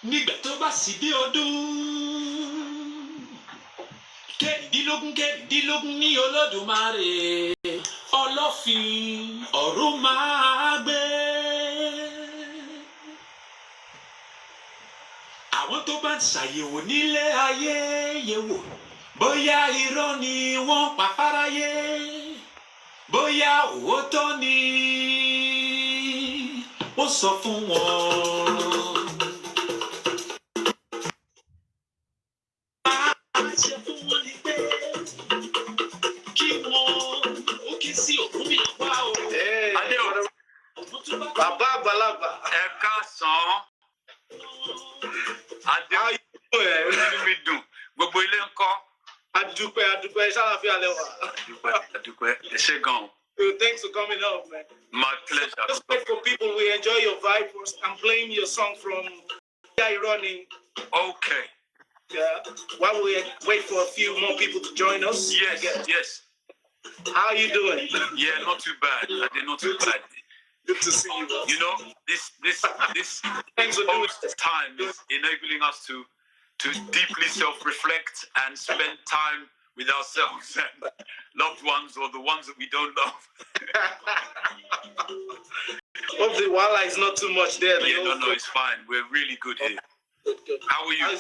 nígbà tó bá sì dé ọdún kẹrìndínlógún ní Olódùmarè ọlọ́fin ọ̀run máa gbé. àwọn tó bá ń ṣàyẹ̀wò nílé ayé yẹ̀wò bóyá irọ́ ni wọ́n pa fáráyé bóyá òótọ́ ni ó sọ fún wọn. ṣe fún wọn ni pé kí wọ́n ó ké sí òkú mi wá o. Adé o, bàbá àgbàlagbà. Ẹ káàsán. Adé o, inú mi dùn. Gbogbo ilé ń kọ́. Adúpẹ́, ṣàlàfíà lẹ́wà. Adúpẹ́, ẹ ṣé gan-an. Thanks for coming up, man. My pleasure. Just wait for people. We enjoy your vibe. I'm playing your song from Running. Okay. Yeah. While we wait for a few more people to join us. Yes. How are you doing? Yeah, not too bad. I did not too bad. Good to see you. You know, this time is enabling us to deeply self-reflect and spend time with ourselves and loved ones or the ones that we don't love. Hope the wala is not too much there. Yeah, no, it's fine. We're really good here. Good. How are you?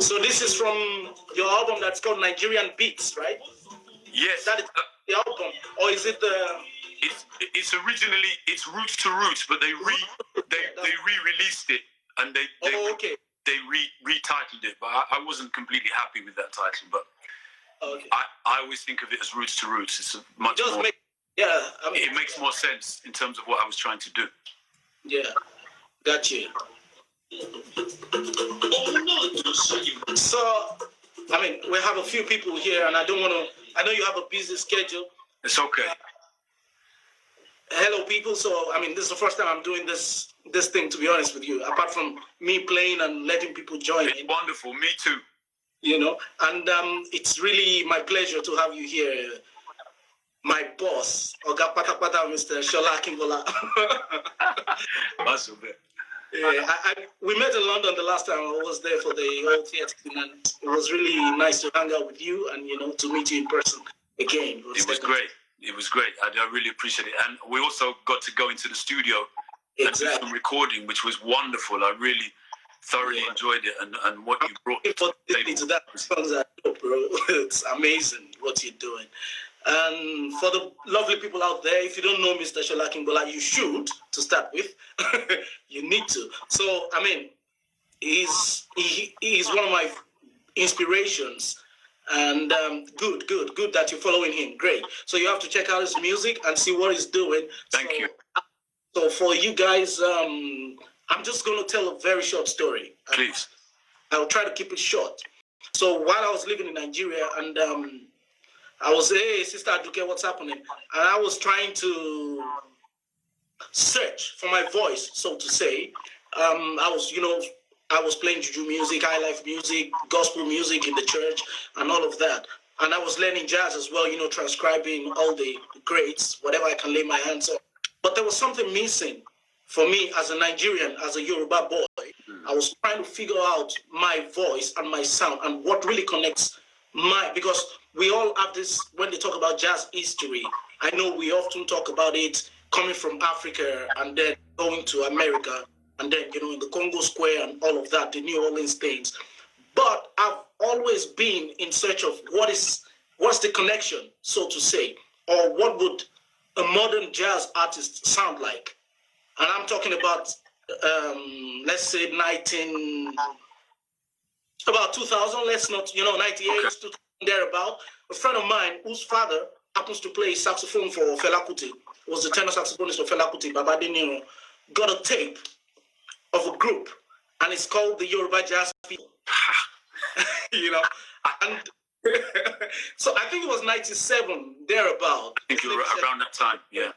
So this is from your album that's called Nigerian Beats, right? Yes. That is the album, or is it the? It's originally Roots to Roots, but they re-released it and they retitled it. But I wasn't completely happy with that title. But okay. I always think of it as Roots to Roots. It's much more. It makes more sense in terms of what I was trying to do. Yeah. Got you. So, I mean, we have a few people here, and I know you have a busy schedule. It's okay. Hello, people. So, I mean, this is the first time I'm doing this thing, to be honest with you, apart from me playing and letting people join. It's wonderful. Me too. You know, and it's really my pleasure to have you here. My boss, Oga Pata Pata, Mr. Sola Akingbola. That's okay. Yeah, we met in London the last time I was there for the whole theatre thing, and it was really nice to hang out with you and, you know, to meet you in person again. It was great. It was great. I really appreciate it. And we also got to go into the studio and do some recording, which was wonderful. I really thoroughly enjoyed it, and what you brought to that songs are dope, bro. It's amazing what you're doing. And for the lovely people out there, if you don't know Mr. Sola Akingbola, you should, to start with. You need to. So, I mean, he's one of my inspirations. And good that you're following him. Great. So you have to check out his music and see what he's doing. Thank you. So for you guys, I'm just going to tell a very short story. Please. I'll try to keep it short. So while I was living in Nigeria, and I was, hey, Sister Aduke, what's happening? And I was trying to search for my voice, so to say. I was playing juju music, high life music, gospel music in the church, and all of that. And I was learning jazz as well, you know, transcribing all the greats, whatever I can lay my hands on. But there was something missing for me as a Nigerian, as a Yoruba boy. I was trying to figure out my voice and my sound and what really connects because we all have this, when they talk about jazz history, I know we often talk about it coming from Africa and then going to America and then, you know, in the Congo Square and all of that, the New Orleans things. But I've always been in search of what's the connection, so to say, or what would a modern jazz artist sound like? And I'm talking about, let's say about 2000, let's not, 98, okay. 2000, thereabout. A friend of mine whose father happens to play saxophone for Fela Kuti, was the tenor saxophonist for Fela Kuti, Baba Deniro, got a tape of a group, and it's called the Yoruba Jazz People. And so I think it was 97, thereabout. I think you were around that time, yeah.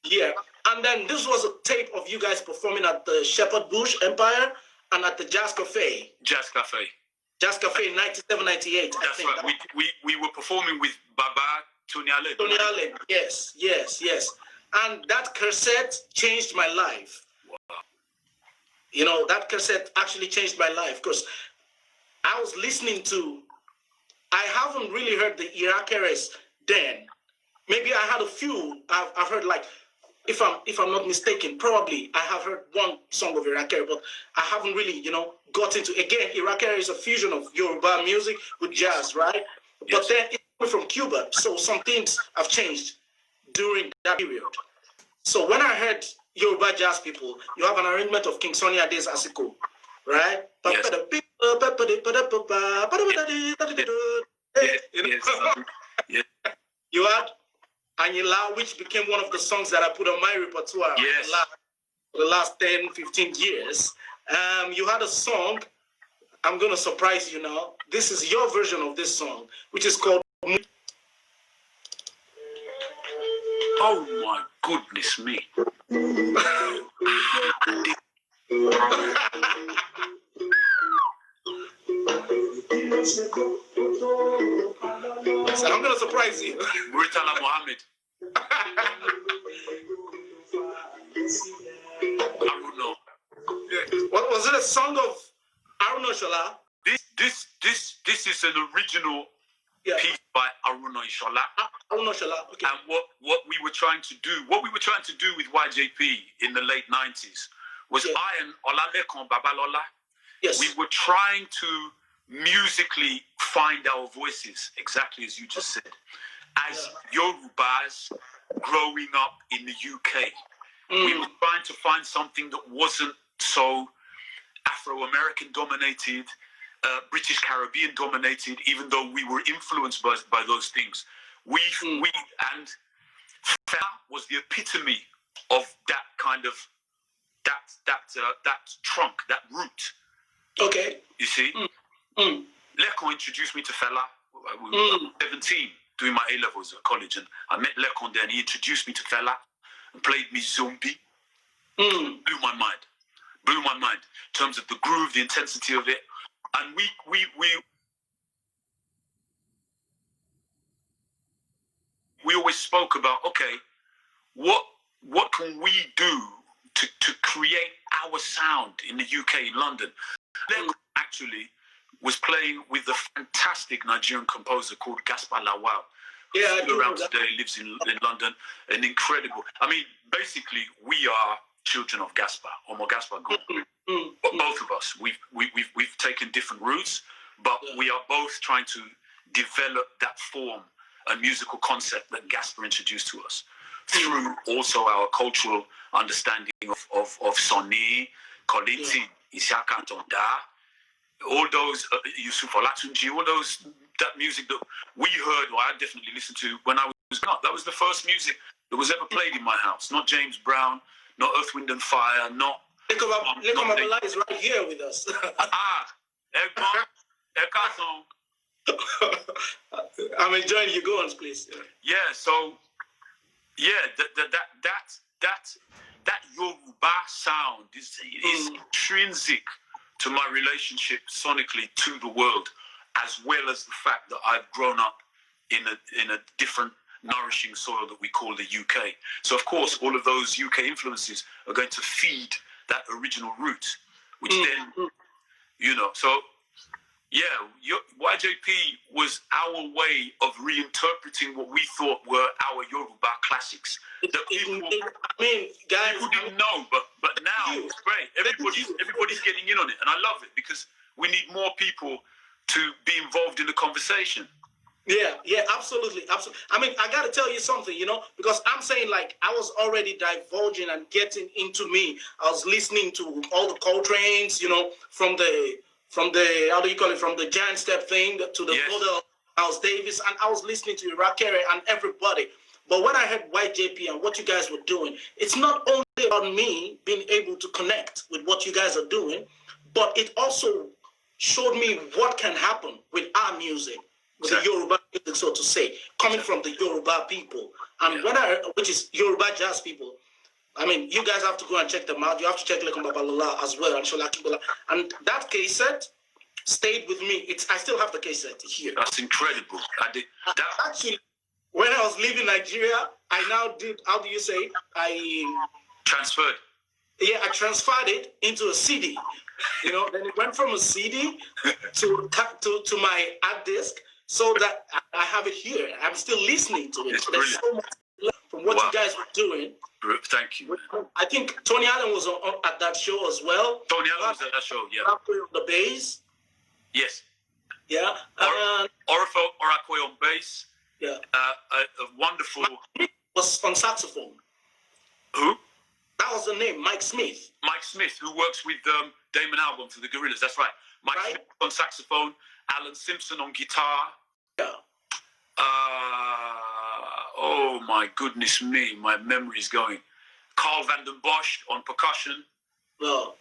Yeah, and then this was a tape of you guys performing at the Shepherd Bush Empire and at the Jazz Cafe. Jazz Cafe in 97, 98, That's I think. Right. We were performing with Baba Tony Allen. Yes. And that cassette changed my life. Wow. You know, that cassette actually changed my life because I was listening to, I haven't really heard the Irakeres then. Maybe I had a few. I've heard, like, if I'm not mistaken, probably I have heard one song of Irakere, but I haven't really, you know, got into. Again, Irakere is a fusion of Yoruba music with jazz, right? Yes. But then it's coming from Cuba, so some things have changed during that period. So when I heard Yoruba jazz people, you have an arrangement of King Sunny Ade's Asiko, right? Yes. Yes. You had Anyla, which became one of the songs that I put on my repertoire for the last 10, 15 years. You had a song, I'm going to surprise you now. This is your version of this song, which is called... Oh my goodness me. So I'm going to surprise you. Muritala Mohammed. Aruno. What was it? A song of Aruno Shola? This is an original piece by Aruno Shola. Aruno Shola. Okay. And what we were trying to do with YJP in the late 90s was I and Olalekon Babalola. Yes. We were trying to musically find our voices, exactly as you just said, as Yorubas growing up in the UK. We were trying to find something that wasn't so Afro-American dominated, British Caribbean dominated, even though we were influenced by those things. And Fela was the epitome of that kind of that trunk, that root. Okay. You see? Lekon introduced me to Fela. I was 17 doing my A-levels at college, and I met Lekon there, and he introduced me to Fela and played me Zombie. Blew my mind in terms of the groove, the intensity of it. And we always spoke about, okay, what can we do to create our sound in the UK, in London? Lekon actually was playing with a fantastic Nigerian composer called Gaspar Lawal. Yeah, still around today, lives in London, an incredible. I mean, basically, we are children of Gaspar, Omo Gaspar Go. Both of us, we've taken different routes, but we are both trying to develop that form and musical concept that Gaspar introduced to us through also our cultural understanding of Sonny, Koliti, Isiaka Tonda, all those Yusuf Olatunji, all those, that music that we heard, or I definitely listened to when I was growing up. That was the first music that was ever played in my house. Not James Brown, not Earth, Wind and Fire, not... Lekomabala is right here with us. I'm enjoying you. Go on, please. Yeah, so that Yoruba sound is intrinsic to my relationship sonically to the world, as well as the fact that I've grown up in a different nourishing soil that we call the UK. So of course, all of those UK influences are going to feed that original root, which then, you know, so yeah, YJP was our way of reinterpreting what we thought were our Yoruba classics. People didn't know, but now it's great. Everybody's getting in on it, and I love it because we need more people to be involved in the conversation. Yeah, absolutely. I mean, I got to tell you something, you know, because I'm saying, like, I was already divulging and getting into me. I was listening to all the Coltrane's, you know, from the how do you call it, from the giant step thing to the Brother Miles Davis, and I was listening to Irakere and everybody. But when I heard YJP and what you guys were doing, it's not only about me being able to connect with what you guys are doing, but it also showed me what can happen with our music, with the Yoruba music, so to say, coming from the Yoruba people. And which is Yoruba jazz people. I mean, you guys have to go and check them out. You have to check Lekon Babalola as well, and Sola Akingbola. And that cassette stayed with me. I still have the cassette here. That's incredible. Actually, when I was leaving Nigeria, I now did, how do you say it? I transferred. Yeah, I transferred it into a CD. You know, then it went from a CD to my hard disk, so that I have it here. I'm still listening to it. It's There's brilliant. so much from what you guys were doing. Thank you. Man. I think Tony Allen was at that show as well. Tony Allen was at that show, yeah. The bass. Yes. Yeah. Orifel Orakwe on bass. Yeah. A wonderful. Was on saxophone. Who? That was the name, Mike Smith. Mike Smith, who works with Damon Albarn for the Gorillaz. That's right. Mike Smith on saxophone. Alan Simpson on guitar. Yeah. Oh my goodness me, my memory is going. Carl van den Bosch on percussion. Oh.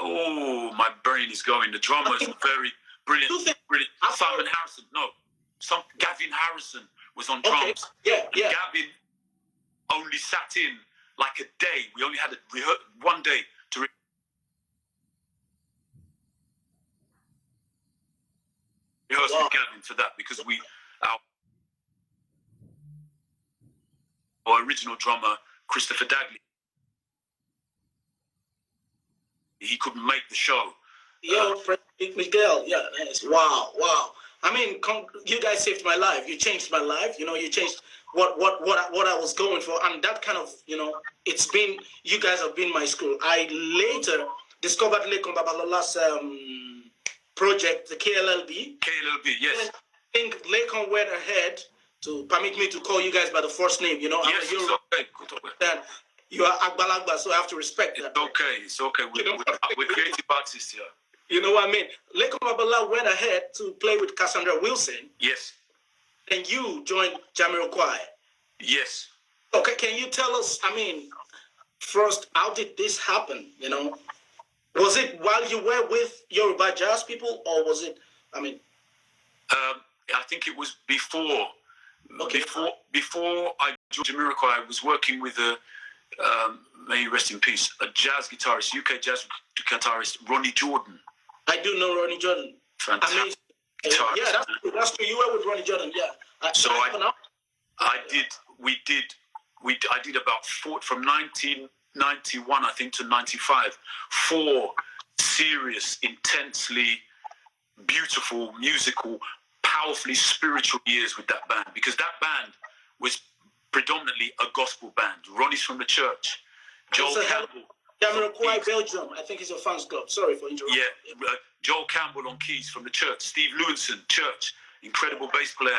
Oh, my brain is going. The drummer is very brilliant. Brilliant. Simon Harrison. No, Gavin Harrison was on drums. Okay. Yeah. Gavin only sat in like a day. We only had one day to rehearse with Gavin for that, because our original drummer, Christopher Dagley, he couldn't make the show. Yeah, Miguel. Yeah, nice. Wow. I mean, you guys saved my life. You changed my life. You know, you changed what I was going for, and that kind of, you know, you guys have been my school. I later discovered Lekon Babalola's project, the KLLB. KLLB, yes. And I think Lekon went ahead to permit me to call you guys by the first name. You know, yes, it's okay. And you are Agbalagba, so I have to respect that. It's okay. We're creative artists here. You know what I mean? Lekon Babala went ahead to play with Cassandra Wilson. Yes. And you joined Jamiroquai. Yes. Okay, can you tell us, I mean, first, how did this happen, you know? Was it while you were with Yoruba jazz people, or was it, I mean? I think it was before. Okay. Before I joined Jamiroquai, I was working with may he rest in peace, a jazz guitarist, UK jazz guitarist, Ronnie Jordan. I do know Ronnie Jordan. Fantastic guitarist. Yeah, that's true. You were with Ronnie Jordan, yeah. I did about from 1991, I think, to 95, 4 serious, intensely beautiful, musical, powerfully spiritual years with that band, because that band was predominantly a gospel band. Ronnie's from the church. Joel Campbell. Jamiroquai, Belgium. I think it's a fans club. Sorry for interrupting. Yeah, Joel Campbell on keys from the church. Steve Lewinson, church. Incredible bass player.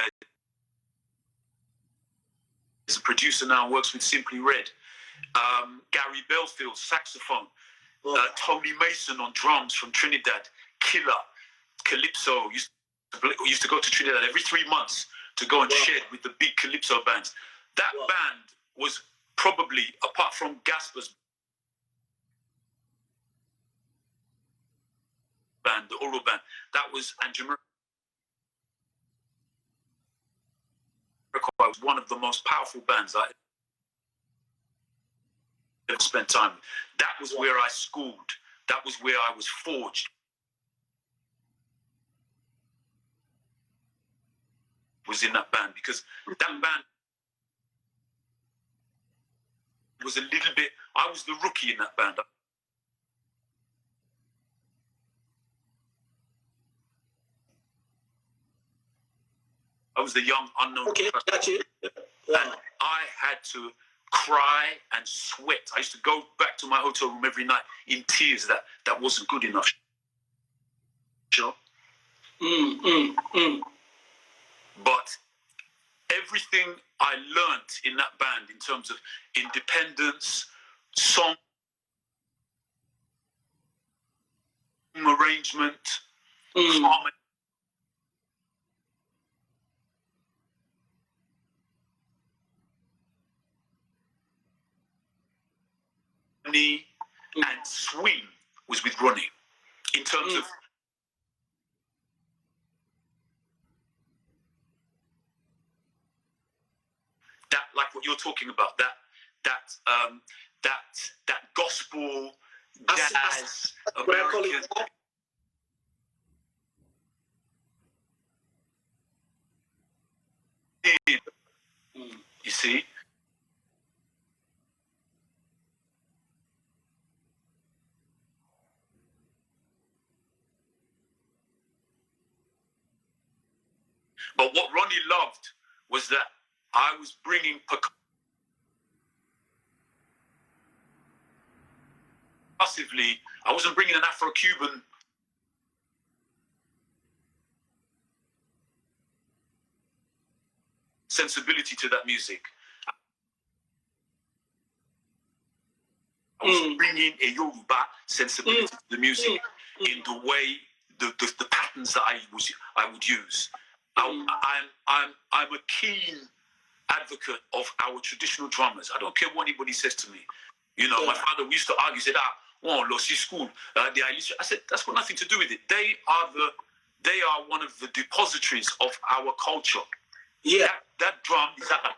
He's a producer now, works with Simply Red. Gary Belfield, saxophone. Tony Mason on drums from Trinidad. Killer. Calypso. Used to go to Trinidad every 3 months to go and shed with the big Calypso bands. That band was probably, apart from Gasper's band, the Oro band, that was, and Jamiroquai was one of the most powerful bands I ever spent time with. That was where I schooled. That was where I was forged. Was in that band, because that band was a little bit, I was the rookie in that band. I was the young unknown. Okay, got you. And I had to cry and sweat. I used to go back to my hotel room every night in tears that wasn't good enough. Sure. But everything I learned in that band in terms of independence, song arrangement, harmony, and swing was with Ronnie. In terms of that, like what you're talking about, that gospel, jazz, American. You see? But what Ronnie loved was that I was bringing percussively, I wasn't bringing an Afro-Cuban sensibility to that music. I was bringing a Yoruba sensibility to the music in the way, the patterns that I would use. I'm a keen advocate of our traditional drummers. I don't care what anybody says to me. You know, my father, we used to argue, said, Losi school. I said, that's got nothing to do with it. They are one of the depositories of our culture. Yeah. That drum is that.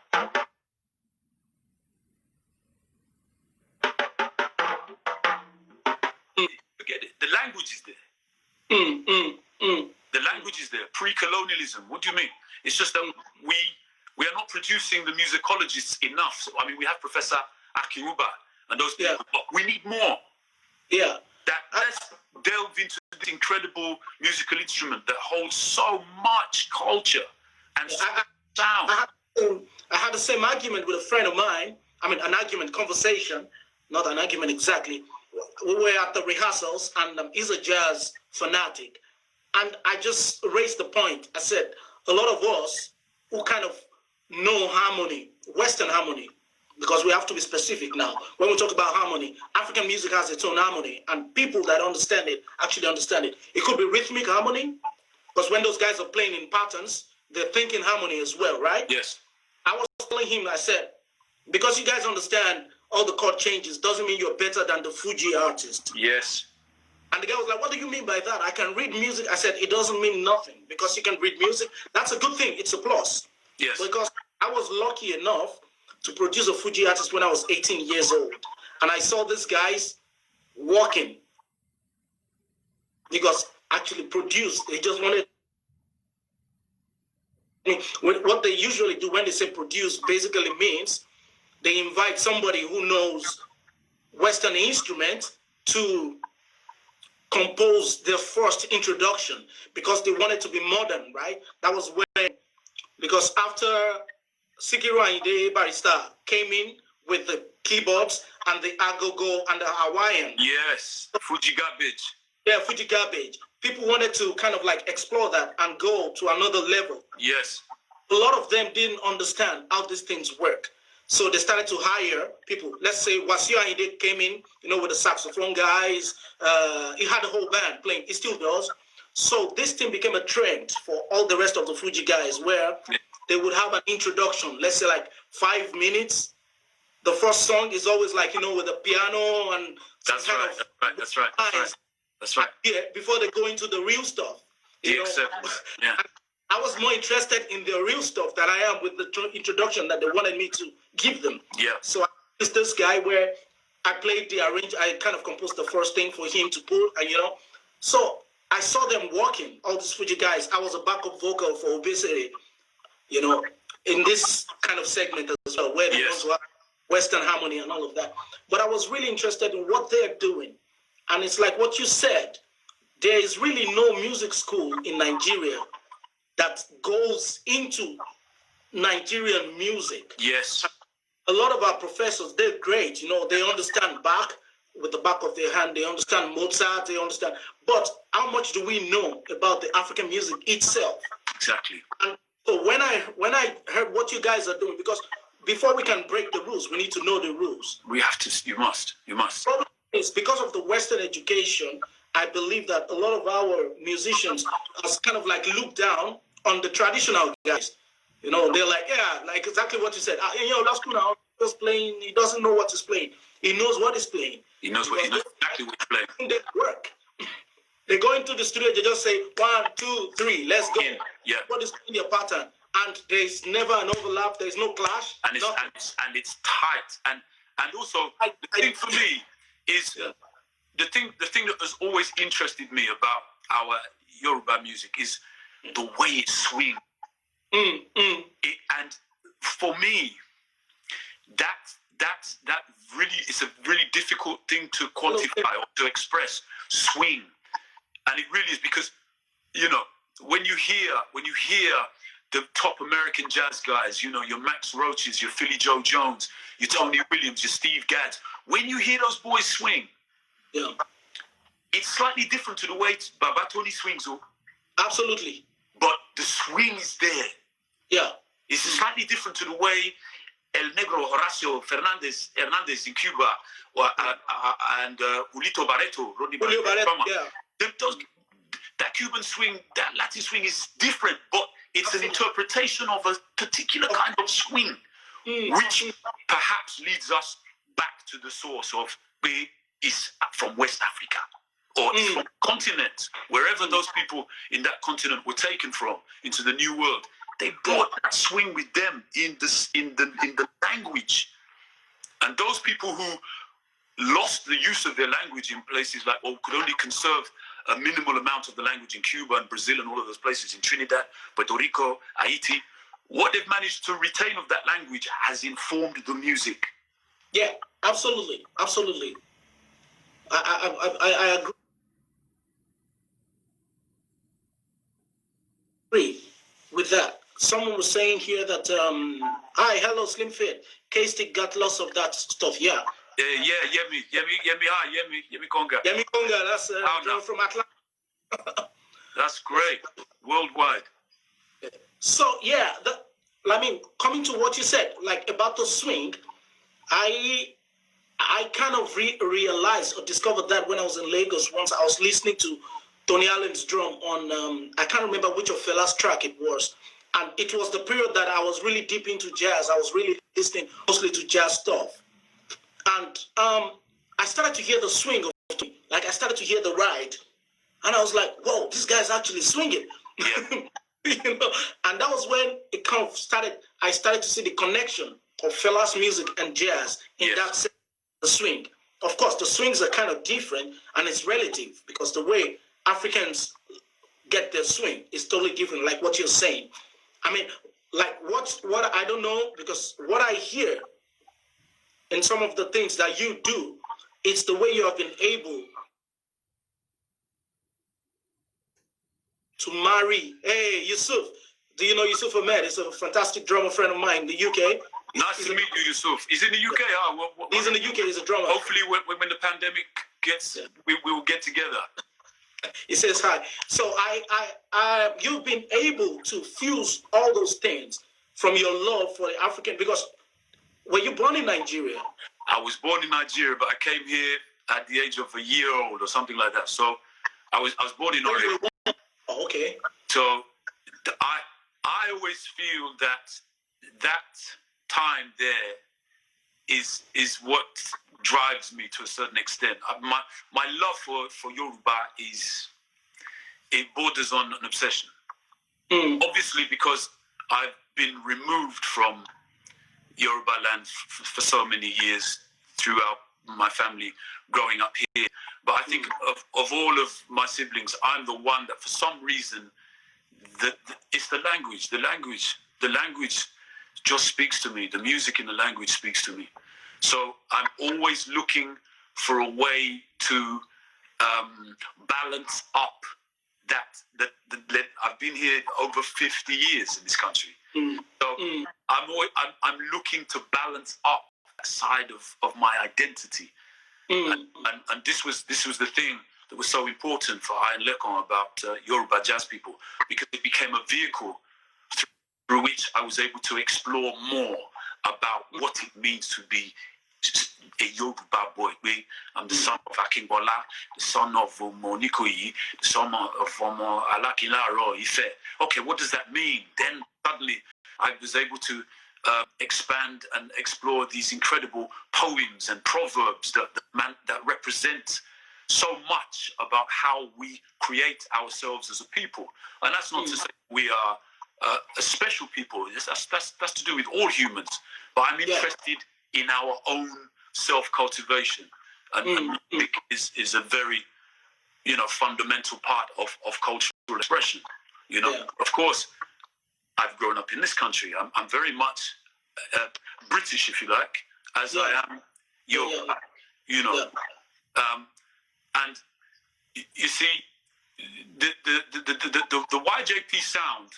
Forget it. The language is there. The language is there. Pre-colonialism. What do you mean? It's just that we are not producing the musicologists enough. So, I mean, we have Professor Akingbola and those people, but we need more. Yeah. Let's delve into this incredible musical instrument that holds so much culture and sound. I had the same argument with a friend of mine. I mean, an argument, conversation, not an argument exactly. We were at the rehearsals, and he's a jazz fanatic. And I just raised the point. I said, a lot of us who kind of know harmony, Western harmony, because we have to be specific now. When we talk about harmony, African music has its own harmony, and people that understand it actually understand it. It could be rhythmic harmony, because when those guys are playing in patterns, they're thinking harmony as well, right? Yes. I was telling him, I said, because you guys understand all the chord changes doesn't mean you're better than the Fuji artist. Yes. And the guy was like, what do you mean by that? I can read music. I said, it doesn't mean nothing because you can read music. That's a good thing. It's a plus. Yes. Because I was lucky enough to produce a Fuji artist when I was 18 years old. And I saw these guys walking because actually produced. They just wanted. What they usually do when they say produce basically means they invite somebody who knows Western instruments to compose their first introduction because they wanted to be modern, right? That was when, because after Sikiru Ayinde Barrister came in with the keyboards and the agogo and the Hawaiian. Yes, Fuji garbage. Yeah, Fuji garbage. People wanted to kind of like explore that and go to another level. Yes. A lot of them didn't understand how these things work. So they started to hire people. Let's say Wasiu Ayinde came in, with the saxophone guys. He had a whole band playing. He still does. So this thing became a trend for all the rest of the Fuji guys where they would have an introduction, let's say like 5 minutes. The first song is always like, with the piano and That's right. Yeah, before they go into the real stuff. Yeah. I was more interested in the real stuff than I am with the introduction that they wanted me to give them. Yeah. So it's this guy where I played I kind of composed the first thing for him to pull, and So I saw them walking, all these Fuji guys. I was a backup vocal for Obesity, in this kind of segment as well, where they also have Western harmony and all of that. But I was really interested in what they're doing. And it's like what you said, there is really no music school in Nigeria that goes into Nigerian music. Yes. A lot of our professors, they're great. They understand Bach with the back of their hand. They understand Mozart. They understand. But how much do we know about the African music itself? Exactly. And so when I heard what you guys are doing, because before we can break the rules, we need to know the rules. We have to. You must. The problem is because of the Western education, I believe that a lot of our musicians are kind of like looked down on the traditional guys. They're like, like exactly what you said. Last school now, just playing. He doesn't know what he's playing. He knows what he's playing. He knows exactly what he's playing. They work. They go into the studio. They just say 1, 2, 3, let's go. Yeah. What is in your pattern? And there's never an overlap. There's no clash. And it's tight. And also the thing for me is the thing that has always interested me about our Yoruba music is the way it swings. And for me, that really is a really difficult thing to quantify or to express. Swing, and it really is, because when you hear the top American jazz guys, your Max Roaches, your Philly Joe Jones, your Tony Williams, your Steve Gadd, when you hear those boys swing, it's slightly different to the way Baba Tony swings. Absolutely. But the swing is there. Yeah. It's slightly different to the way El Negro Horacio Hernandez in Cuba, and Julito Barreto, Rodney Barreto. Yeah. That Cuban swing, that Latin swing is different, but it's an interpretation of a particular kind of swing, which perhaps leads us back to the source of where is from West Africa, or from the continent, wherever those people in that continent were taken from into the New World. They brought that swing with them in the language, and those people who lost the use of their language in places like, or could only conserve a minimal amount of the language in Cuba and Brazil and all of those places, in Trinidad, Puerto Rico, Haiti, what they've managed to retain of that language has informed the music. Yeah, absolutely, absolutely. I agree with that. Someone was saying here that, hi, hello, Slim Fit. K-Stick got lots of that stuff, yeah. Yemi Conga. Yemi Conga, that's from Atlanta. That's great, worldwide. So, yeah, coming to what you said, like about the swing, I kind of realized or discovered that when I was in Lagos once. I was listening to Tony Allen's drum on, I can't remember which of Fela's track it was. And it was the period that I was really deep into jazz. I was really listening mostly to jazz stuff. And I started to hear the swing of it. Like I started to hear the ride. And I was like, whoa, this guy's actually swinging. Yeah. And that was when it kind of started. I started to see the connection of Fela's music and jazz in that sense, the swing. Of course, the swings are kind of different, and it's relative, because the way Africans get their swing is totally different, like what you're saying. I mean, like what I don't know, because what I hear in some of the things that you do, it's the way you have been able to marry. Hey, Yusuf. Do you know Yusuf Ahmed? He's a fantastic drummer friend of mine in the UK. Nice to meet you, Yusuf. He's in the UK. He's in the UK. He's a drummer. Hopefully, when the pandemic gets, we will get together. He says hi. So you've been able to fuse all those things from your love for the African, because were you born in Nigeria? I was born in Nigeria, but I came here at the age of a year old or something like that. So I was born in Oregon. Oh, okay. So I always feel that time there is what drives me to a certain extent. My love for Yoruba it borders on an obsession. Obviously, because I've been removed from Yoruba land for so many years throughout my family growing up here. But I think of all of my siblings, I'm the one that for some reason, it's the language. The language just speaks to me. The music in the language speaks to me. So I'm always looking for a way to balance up that I've been here over 50 years in this country. So I'm looking to balance up that side of my identity. And this was the thing that was so important for Ian Lekon about Yoruba jazz people, because it became a vehicle through which I was able to explore more about what it means to be a Yoruba boy. I'm the son of Akingbola, the son of Monikoyi, the son of Alakilaro Ife. Okay, what does that mean? Then suddenly I was able to expand and explore these incredible poems and proverbs that represent so much about how we create ourselves as a people. And that's not to say we are a special people. That's to do with all humans. But I'm interested in our own self-cultivation. And music is a very, fundamental part of cultural expression. Of course, I've grown up in this country. I'm very much British, if you like, as I am Yoruba. You know, and you see, the YJP sound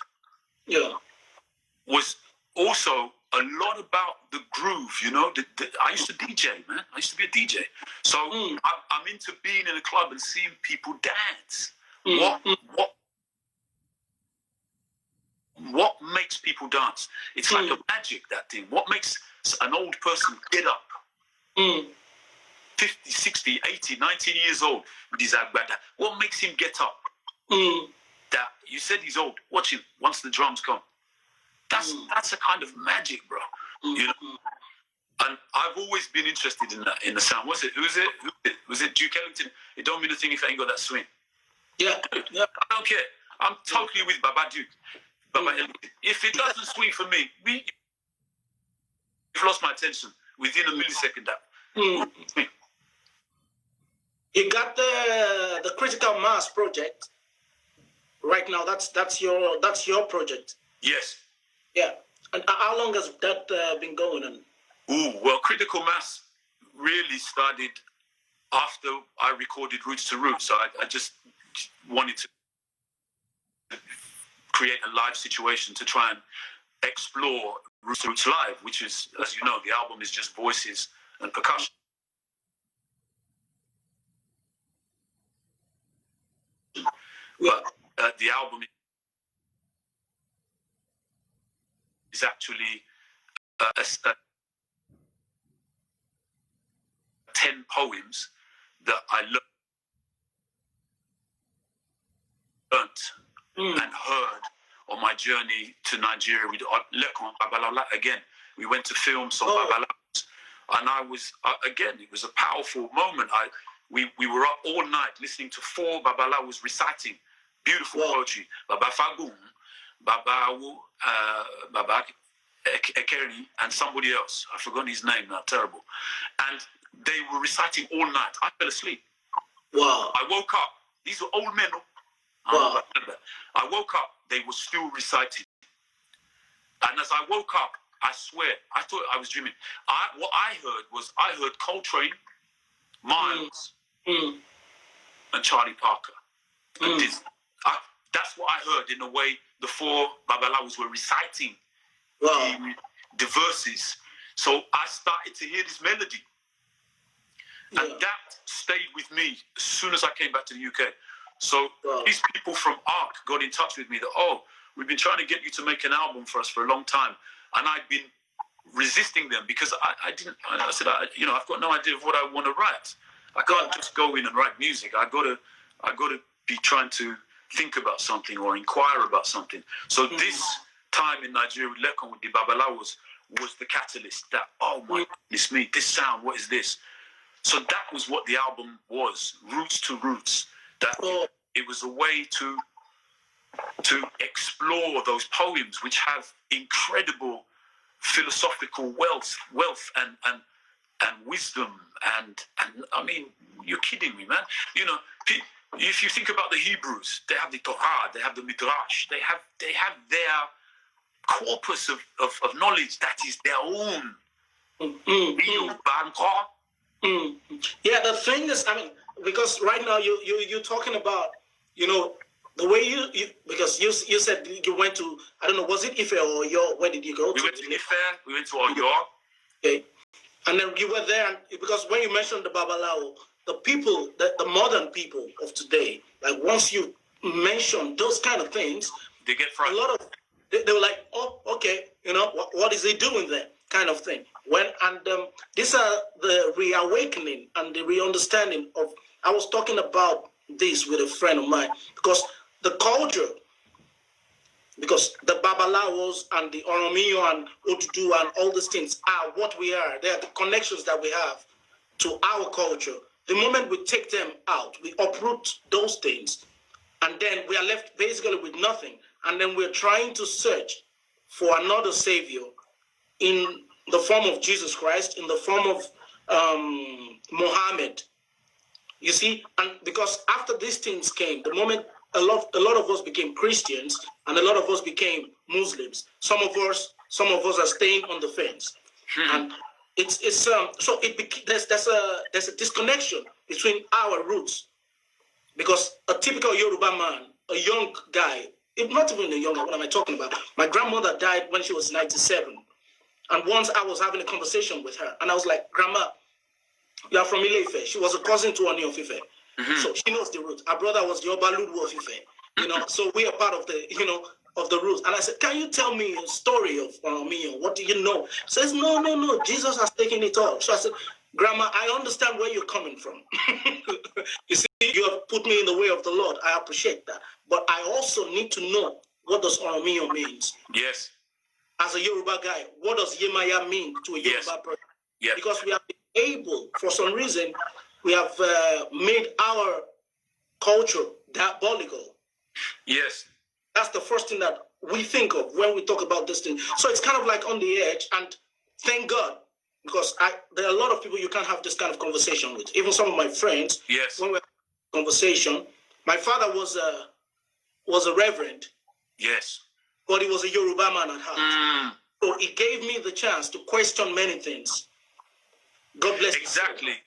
was also a lot about the groove, you know. I used to DJ, man. I used to be a DJ. So I'm into being in a club and seeing people dance. What makes people dance? It's like a magic, that thing. What makes an old person get up? 50, 60, 80, 90 years old with his agbada. What makes him get up? That you said he's old. Watch him once the drums come. That's a kind of magic, bro. You know? And I've always been interested in that, in the sound. What's it? Who's it? Was it Duke Ellington? It don't mean a thing if I ain't got that swing. Yeah. I don't care. I'm totally with Baba Duke. Baba Ellington. If it doesn't swing for me, you've lost my attention within a millisecond. You got the Critical Mass project right now. That's your project. Yes. Yeah. And how long has that been going on? Well, Critical Mass really started after I recorded Roots to Roots. So I just wanted to create a live situation to try and explore Roots to Roots live, which is, as you know, the album is just voices and percussion. But the album is actually 10 poems that I learnt and heard on my journey to Nigeria with Lekon Babalawo. Again, we went to film some Babalawo, and I was again. It was a powerful moment. We were up all night listening to 4 Babalawos reciting beautiful poetry. Baba Fagun, Baba Ekeri, and somebody else. I've forgotten his name now. Terrible. And they were reciting all night. I fell asleep. Wow. I woke up. These were old men. Wow. I woke up. They were still reciting. And as I woke up, I swear, I thought I was dreaming. What I heard Coltrane, Miles, and Charlie Parker. And that's what I heard in the way the 4 Babalawos were reciting the verses. So I started to hear this melody. And that stayed with me as soon as I came back to the UK. So these people from ARC got in touch with me that, we've been trying to get you to make an album for us for a long time. And I've been resisting them because I said, I've got no idea of what I want to write. I can't just go in and write music. I gotta be trying to think about something or inquire about something. So this time in Nigeria with Lekon, with the Babalawos, was the catalyst that, oh my goodness me, this sound, what is this? So that was what the album was, Roots to Roots. That it was a way to explore those poems which have incredible philosophical wealth and wisdom and I mean, you're kidding me, man. You know, if you think about the Hebrews, they have the Torah, they have the Midrash, they have their corpus of knowledge that is their own. Yeah, the thing is, I mean, because right now you're talking about, the way you because you said you went to, I don't know, was it Ife or Oyo? Where did you go? We went to Ife, we went to Oyo. Okay. And then you were there, and because when you mentioned the Babalawo, the people, the modern people of today, like once you mention those kind of things, they get frightened. A lot of they were like, oh, okay, what is he doing there, kind of thing. These are the reawakening and the re-understanding of. I was talking about this with a friend of mine because the culture, because the Babalawos and the Oromiyo and Odudu and all these things are what we are. They are the connections that we have to our culture. The moment we take them out, we uproot those things, and then we are left basically with nothing. And then we're trying to search for another savior in the form of Jesus Christ, in the form of Muhammad. You see, and because after these things came, the moment a lot of us became Christians, and a lot of us became Muslims. Some of us are staying on the fence, and there's a disconnection between our roots, because a typical Yoruba man, a young guy, not even a young guy, what am I talking about? My grandmother died when she was 97, and once I was having a conversation with her, and I was like, Grandma, you are from Ile-Ife. She was a cousin to Oni of Ife. So she knows the roots. Our brother was the Obaludu of Ife. So we are part of the, of the roots. And I said, can you tell me a story of me? What do you know? She says, no. Jesus has taken it all. So I said, Grandma, I understand where you're coming from. You see, you have put me in the way of the Lord. I appreciate that. But I also need to know what does Oromio means. Yes. As a Yoruba guy, what does Yemaya mean to a Yoruba person? Yes. Because we have been able, for some reason, we have made our culture diabolical. Yes. That's the first thing that we think of when we talk about this thing. So it's kind of like on the edge, and thank God, because there are a lot of people you can't have this kind of conversation with. Even some of my friends, yes, when we have a conversation, my father was a reverend. Yes. But he was a Yoruba man at heart. So it gave me the chance to question many things. God bless you.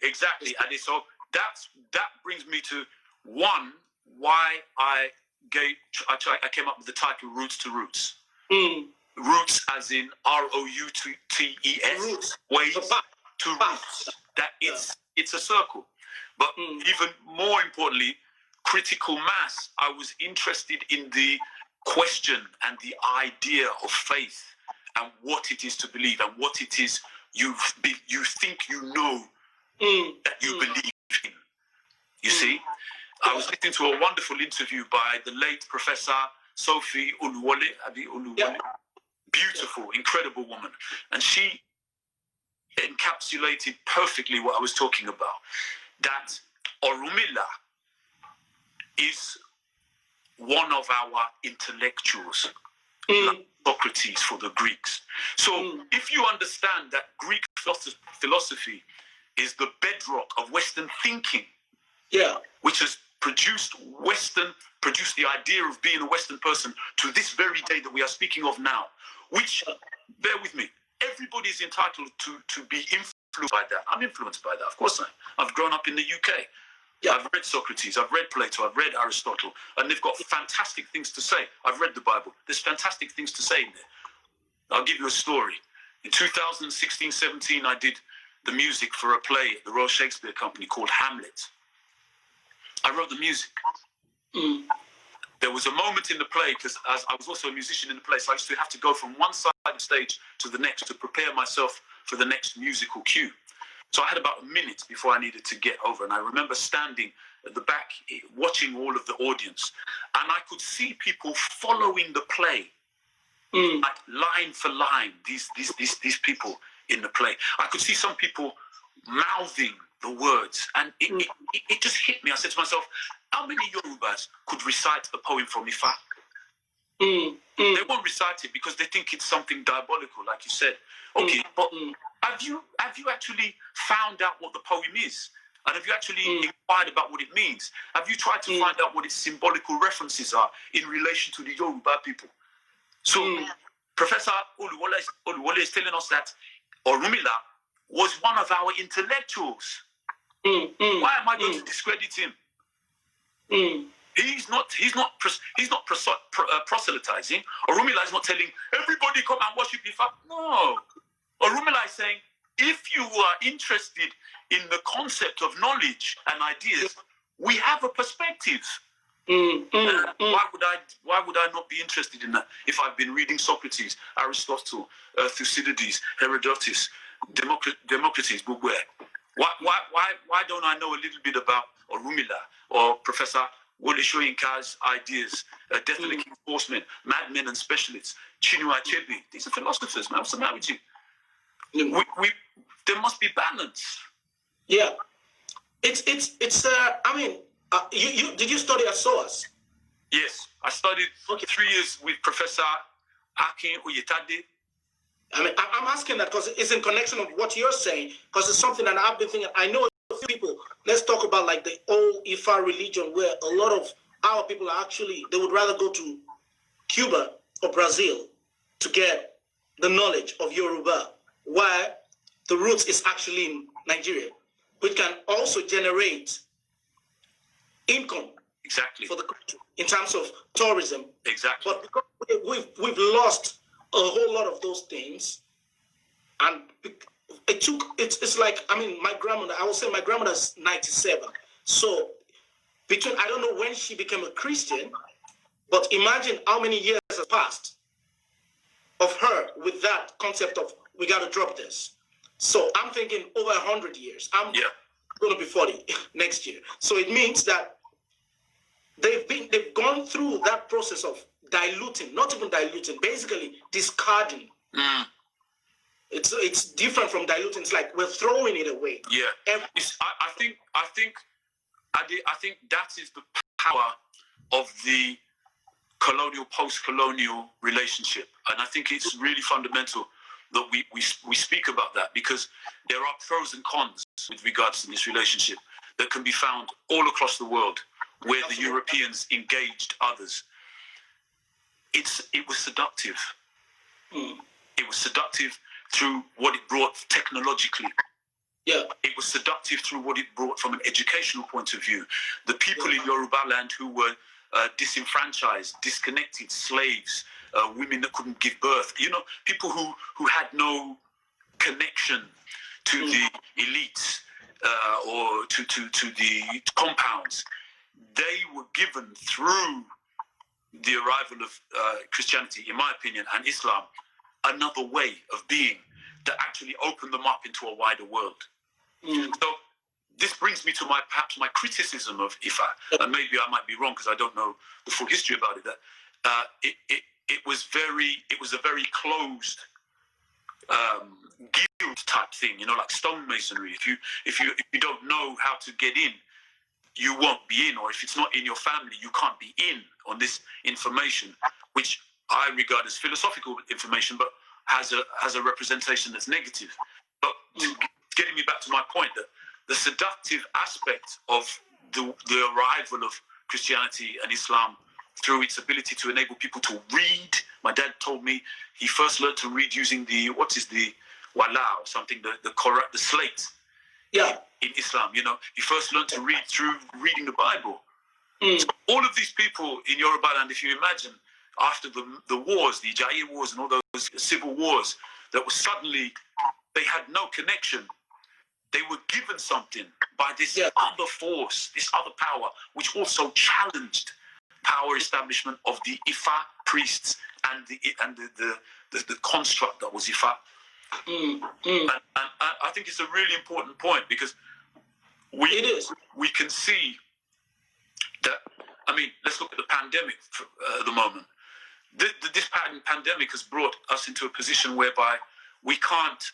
Exactly. And so that brings me to one, why I came up with the title Roots to Roots. Roots as in R-O-U-T-E-S. Roots. Ways to roots. That it's a circle. But even more importantly, critical mass. I was interested in the question and the idea of faith and what it is to believe and what it is you think you know that you believe in. You see? I was listening to a wonderful interview by the late Professor Sophie Oluwole. Yeah. Beautiful, incredible woman. And she encapsulated perfectly what I was talking about. That Orunmila is one of our intellectuals, like Socrates for the Greeks. So if you understand that Greek philosophy is the bedrock of Western thinking, which has produced the idea of being a Western person to this very day that we are speaking of now, which, bear with me, everybody is entitled to be influenced by that. I'm influenced by that, of course I've grown up in the UK. Yeah. I've read Socrates, I've read Plato, I've read Aristotle, and they've got fantastic things to say. I've read the Bible. There's fantastic things to say in there. I'll give you a story. In 2016-17, I did the music for a play at the Royal Shakespeare Company called Hamlet. I wrote the music. There was a moment in the play, because as I was also a musician in the play, so I used to have to go from one side of the stage to the next to prepare myself for the next musical cue. So I had about a minute before I needed to get over. And I remember standing at the back, watching all of the audience. And I could see people following the play, like line for line, these people in the play. I could see some people mouthing the words. And it just hit me. I said to myself, how many Yorubas could recite a poem from Ifa? They won't recite it because they think it's something diabolical, like you said. Okay, but have you actually found out what the poem is? And have you actually inquired about what it means? Have you tried to find out what its symbolical references are in relation to the Yoruba people? So Professor Oluwole is telling us that Orunmila was one of our intellectuals. Why am I going to discredit him? He's not proselytizing. Orunmila is not telling everybody come and worship Ifa. No. Orunmila is saying, if you are interested in the concept of knowledge and ideas, we have a perspective. Why would I not be interested in that if I've been reading Socrates, Aristotle, Thucydides, Herodotus, Democritus, Bugwe? Why don't I know a little bit about Orunmila or Professor Wole Soyinka's ideas, Deathly Enforcement, Madmen and Specialists, Chinua Achebe? These are philosophers, man. What's the matter with you? There must be balance. Yeah, it's. I mean, you did you study at SOAS? Yes, I studied 3 years with Professor Akingbola. I mean, I'm asking that because it's in connection of what you're saying, because it's something that I've been thinking. I know a few people. Let's talk about like the old Ifa religion, where a lot of our people are actually, they would rather go to Cuba or Brazil to get the knowledge of Yoruba, while the roots is actually in Nigeria, which can also generate income for the country in terms of tourism. Exactly. But because we've lost a whole lot of those things, and it's like, I mean, my grandmother, I would say my grandmother's 97. So I don't know when she became a Christian, but imagine how many years has passed of her with that concept of we got to drop this. So I'm thinking over 100 years. I'm going to be 40 next year. So it means that they've gone through that process of diluting, not even diluting, basically discarding. It's different from diluting. It's like we're throwing it away. Yeah. I think that is the power of the colonial, post-colonial relationship, and I think it's really fundamental that we speak about that, because there are pros and cons with regards to this relationship that can be found all across the world where the Europeans engaged others. It was seductive. It was seductive through what it brought technologically. Yeah. It was seductive through what it brought from an educational point of view. The people in Yoruba land who were disenfranchised, disconnected, slaves, women that couldn't give birth, people who had no connection to the elites or to the compounds, they were given through the arrival of Christianity, in my opinion, and Islam, another way of being that actually opened them up into a wider world. So this brings me to perhaps my criticism of Ifa, and maybe I might be wrong because I don't know the full history about it. That it was a very closed guild type thing, like stonemasonry. If you don't know how to get in, you won't be in, or if it's not in your family, you can't be in on this information, which I regard as philosophical information, but has a representation that's negative. But getting me back to my point, that the seductive aspect of the arrival of Christianity and Islam through its ability to enable people to read. My dad told me he first learned to read using the wala or something, the Quran, the slate. Yeah. In Islam, he first learned to read through reading the Bible. So all of these people in Yoruba land, if you imagine, after the wars, the Jair wars and all those civil wars, that was suddenly, they had no connection. They were given something by this other force, this other power, which also challenged power establishment of the Ifa priests and the construct that was Ifa. And I think it's a really important point, because we can see that, I mean, let's look at the pandemic at the moment. This pandemic has brought us into a position whereby we can't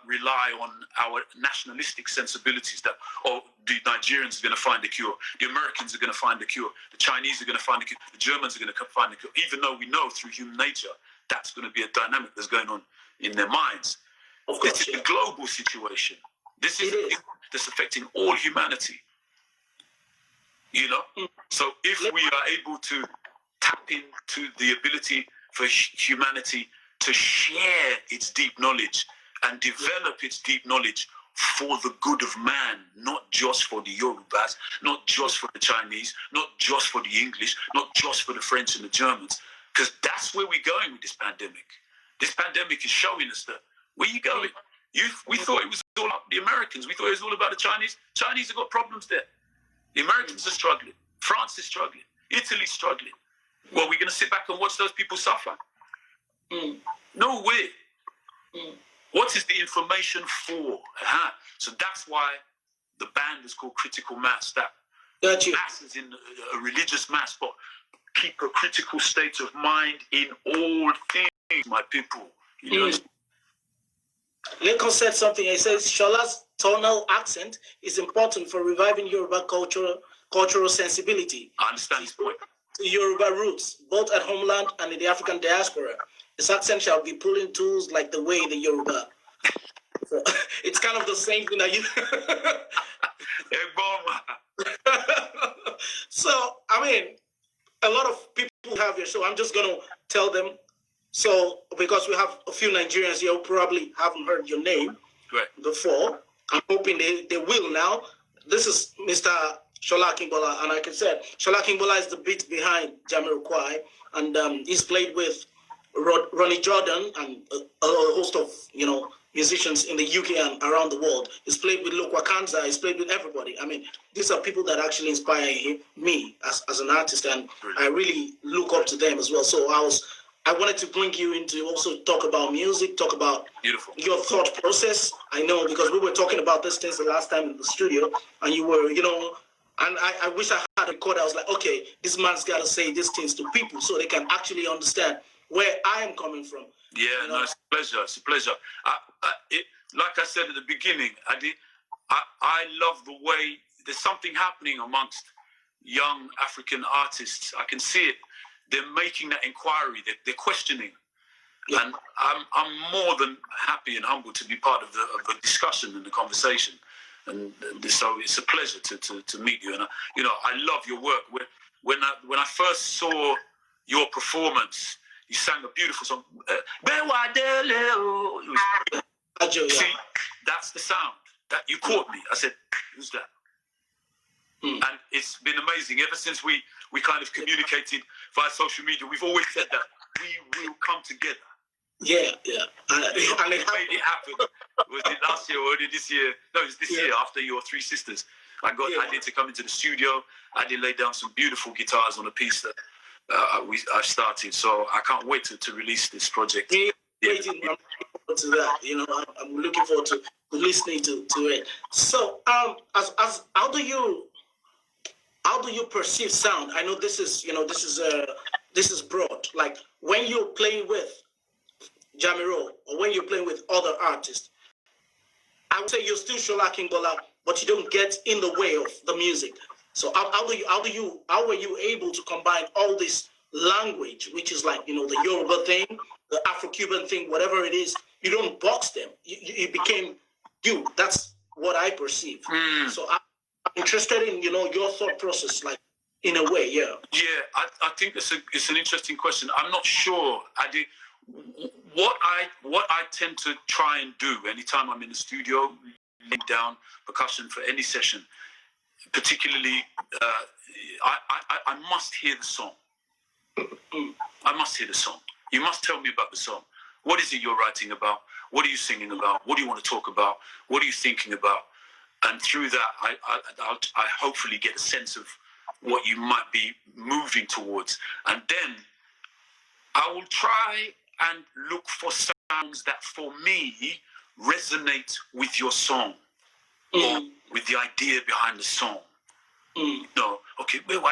rely on our nationalistic sensibilities that, the Nigerians are going to find a cure, the Americans are going to find a cure, the Chinese are going to find a cure, the Germans are going to find a cure, even though we know through human nature that's going to be a dynamic that's going on in their minds. This is a global situation. This is that's affecting all humanity. So if we are able to tap into the ability for humanity to share its deep knowledge and develop its deep knowledge for the good of man, not just for the Yorubas, not just for the Chinese, not just for the English, not just for the French and the Germans, because that's where we're going with this pandemic. This pandemic is showing us that, where you going? We thought it was all about the Americans. We thought it was all about the Chinese. Chinese have got problems there. The Americans are struggling. France is struggling. Italy's struggling. Well, we're going to sit back and watch those people suffer? No way. What is the information for? So that's why the band is called Critical Mass. That mass is in a religious mass, but keep a critical state of mind in all things, my people. Lincoln said something. He says Shola's tonal accent is important for reviving Yoruba cultural sensibility. I understand his point. Yoruba roots, both at homeland and in the African diaspora. His accent shall be pulling tools like the way the Yoruba. So, it's kind of the same thing that you. So I mean, a lot of people have your show. I'm just gonna tell them. So because we have a few Nigerians here who probably haven't heard your name before, I'm hoping they will now. This is Mr. Sola Akingbola, and like I said, Sola Akingbola is the beat behind Jamiroquai, and he's played with Ronnie Jordan and a host of musicians in the UK and around the world. He's played with Lokwa Kanza. He's played with everybody. I mean, these are people that actually inspire me as an artist, and I really look up to them as well. So I wanted to bring you in to also talk about music, talk about your thought process. I know because we were talking about these things the last time in the studio, and you were, and I wish I had a record. I was like, okay, this man's got to say these things to people so they can actually understand where I am coming from. Yeah, no, it's a pleasure. It's a pleasure. Like I said at the beginning, I love the way there's something happening amongst young African artists. I can see it. They're making that inquiry. They're questioning. Yeah. And I'm more than happy and humbled to be part of the discussion and the conversation. And so it's a pleasure to meet you. And I love your work. When I first saw your performance, you sang a beautiful song. See, that's the sound that you caught me. I said, "Who's that?" And it's been amazing ever since we kind of communicated via social media. We've always said that we will come together. Yeah. And it made it happen. Was it last year or this year? No, it's this year after your Three Sisters. I did to come into the studio. I did lay down some beautiful guitars on a piece that I've started. So I can't wait to release this project. I'm looking forward to that. I'm looking forward to listening to it. So as how do you perceive sound? I know this is broad. Like when you're playing with Jamiro or when you're playing with other artists, I would say you're still Sola Akingbola, but you don't get in the way of the music. So how were you able to combine all this language, which is like the Yoruba thing, the Afro-Cuban thing, whatever it is? You don't box them. You became you. That's what I perceive. So I'm interested in your thought process, like in a way, yeah. Yeah, I think it's an interesting question. I'm not sure. What I tend to try and do anytime I'm in the studio, lay down percussion for any session, particularly, I must hear the song. I must hear the song. You must tell me about the song. What is it you're writing about? What are you singing about? What do you want to talk about? What are you thinking about? And through that, I hopefully get a sense of what you might be moving towards. And then I will try and look for sounds that, for me, resonate with your song or with the idea behind the song. Okay, if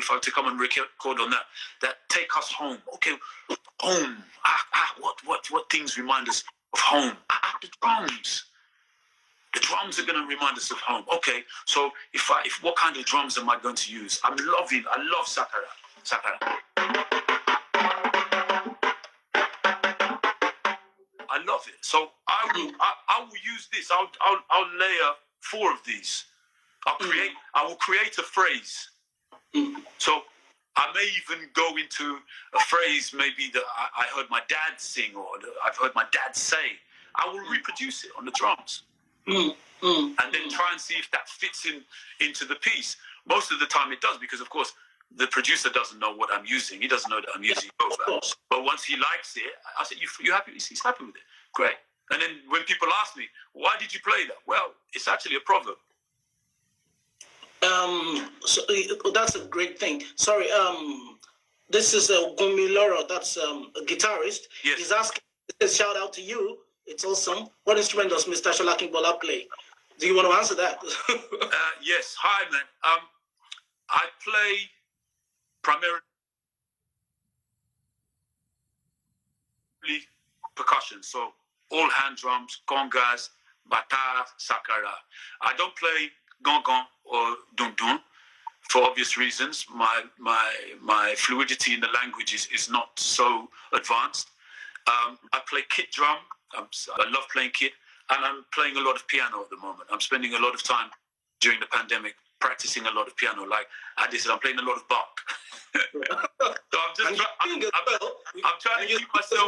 I were to come and record on that take us home. Okay, home. What things remind us of home? The drums. The drums are going to remind us of home. Okay, so if what kind of drums am I going to use? I love Sakara. I love it. So I will use this. I'll layer 4 of these. I will create a phrase. So I may even go into a phrase maybe that I heard my dad sing or I've heard my dad say. I will reproduce it on the drums. And then try and see if that fits into the piece. Most of the time it does, because of course the producer doesn't know what I'm using. He doesn't know that I'm using both. But once he likes it, I said, you happy? He's happy with it. Great. And then when people ask me, why did you play that? Well, it's actually a proverb. So that's a great thing. Sorry, this is Gumi Loro, that's a guitarist. Yes. He's asking, shout out to you. It's awesome. What instrument does Mr. Sola Akingbola play? Do you want to answer that? Yes. Hi, man. I play primarily percussion, so all hand drums, congas, bata, sakara. I don't play gong or dun dun for obvious reasons. My fluidity in the language is not so advanced. I play kit drum. I love playing kit, and I'm playing a lot of piano at the moment. I'm spending a lot of time during the pandemic practicing a lot of piano. Like I said, I'm playing a lot of Bach. So I'm just I'm trying to keep myself.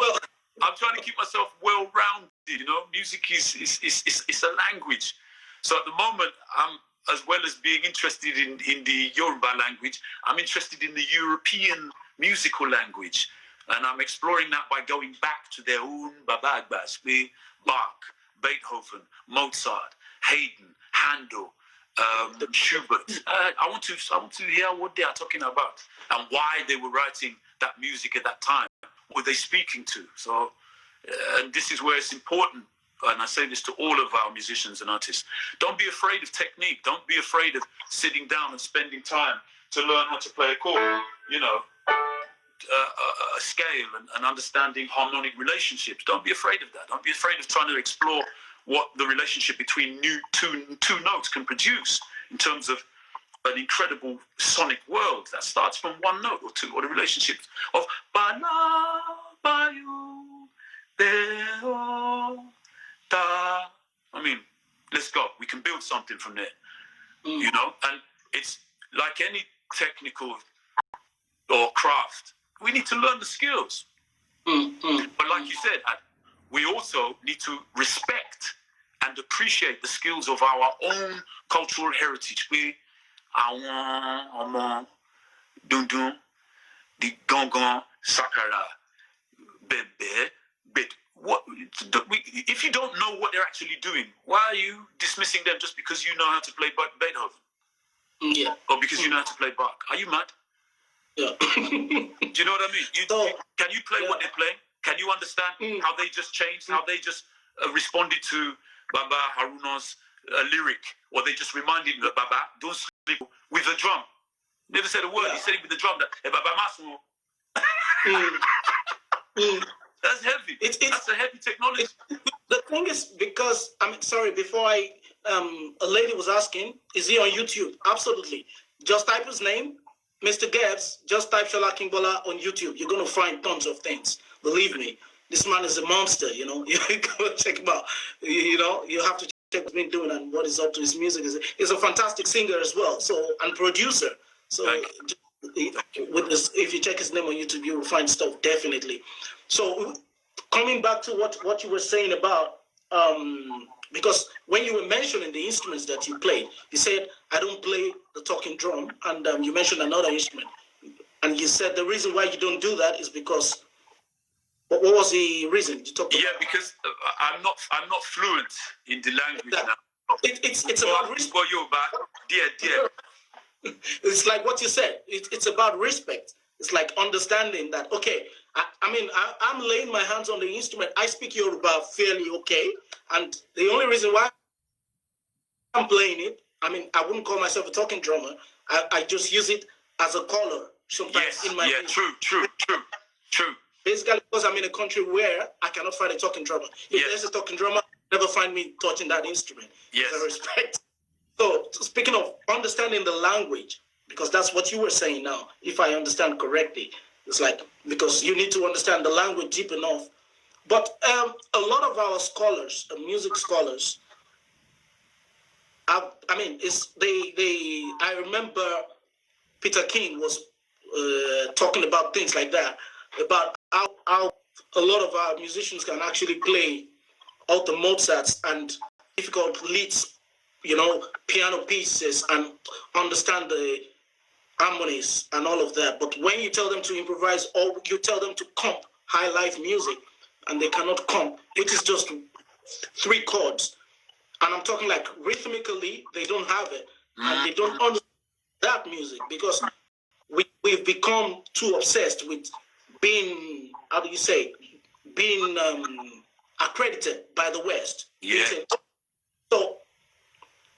I'm trying to keep myself well-rounded. You know, music is a language. So at the moment, I'm, as well as being interested in the Yoruba language, I'm interested in the European musical language, and I'm exploring that by going back to their own Baba Agbas, Bach, Beethoven, Mozart, Haydn, Handel, Schubert. I want to hear what they are talking about and why they were writing that music at that time. What were they speaking to? So, and this is where it's important. And I say this to all of our musicians and artists. Don't be afraid of technique. Don't be afraid of sitting down and spending time to learn how to play a chord, you know, a scale and understanding harmonic relationships. Don't be afraid of that. Don't be afraid of trying to explore what the relationship between two notes can produce in terms of an incredible sonic world that starts from one note or two, or the relationship of ba-la, ba-you, de-o, da. I mean, let's go. We can build something from there, you know? And it's like any technical or craft. We need to learn the skills. But like you said, we also need to respect and appreciate the skills of our own cultural heritage. Àwọn dundun, the gangan, sakara, bebe, but what? If you don't know what they're actually doing, why are you dismissing them just because you know how to play Beethoven? Yeah. Or because you know how to play Bach? Are you mad? Yeah. Do you know what I mean? Can you play what they're playing? Can you understand how they just changed, how they just responded to Baba Haruna's lyric, or they just reminded him that Baba, don't sleep with a drum. Never said a word. He said it with the drum. That Baba Masu. That's heavy. That's a heavy technology. The thing is, because sorry, before a lady was asking, is he on YouTube? Absolutely. Just type his name, Mr. Gibbs. Just type Sola Akingbola on YouTube. You're gonna find tons of things. Believe me, this man is a monster. You know, you gotta check him out. You know, you have to check what he's been doing and what is up to his music. He's a fantastic singer as well. So and producer. So with this, if you check his name on YouTube, you will find stuff definitely. So coming back to what you were saying about, because when you were mentioning the instruments that you played, you said, I don't play the talking drum, and you mentioned another instrument. And you said the reason why you don't do that is because, what was the reason you talked about? Yeah, because I'm not fluent in the language now. It's about respect. Dear. It's like what you said. It's about respect. It's like understanding that, okay, I'm laying my hands on the instrument. I speak Yoruba fairly okay. And the only reason why I'm playing it, I wouldn't call myself a talking drummer. I just use it as a color sometimes in my music. True. Basically, because I'm in a country where I cannot find a talking drummer. If there's a talking drummer, never find me touching that instrument. Yes. With respect. So speaking of understanding the language, because that's what you were saying now, if I understand correctly, it's like, because you need to understand the language deep enough. But a lot of our scholars, music scholars, I remember Peter King was talking about things like that, about how a lot of our musicians can actually play all the Mozarts and difficult leads, you know, piano pieces, and understand the harmonies and all of that. But when you tell them to improvise, or you tell them to comp high life music, and they cannot comp, which is just 3 chords. And I'm talking like rhythmically, they don't have it. And they don't understand that music because we've become too obsessed with being, being accredited by the West. Yeah. So,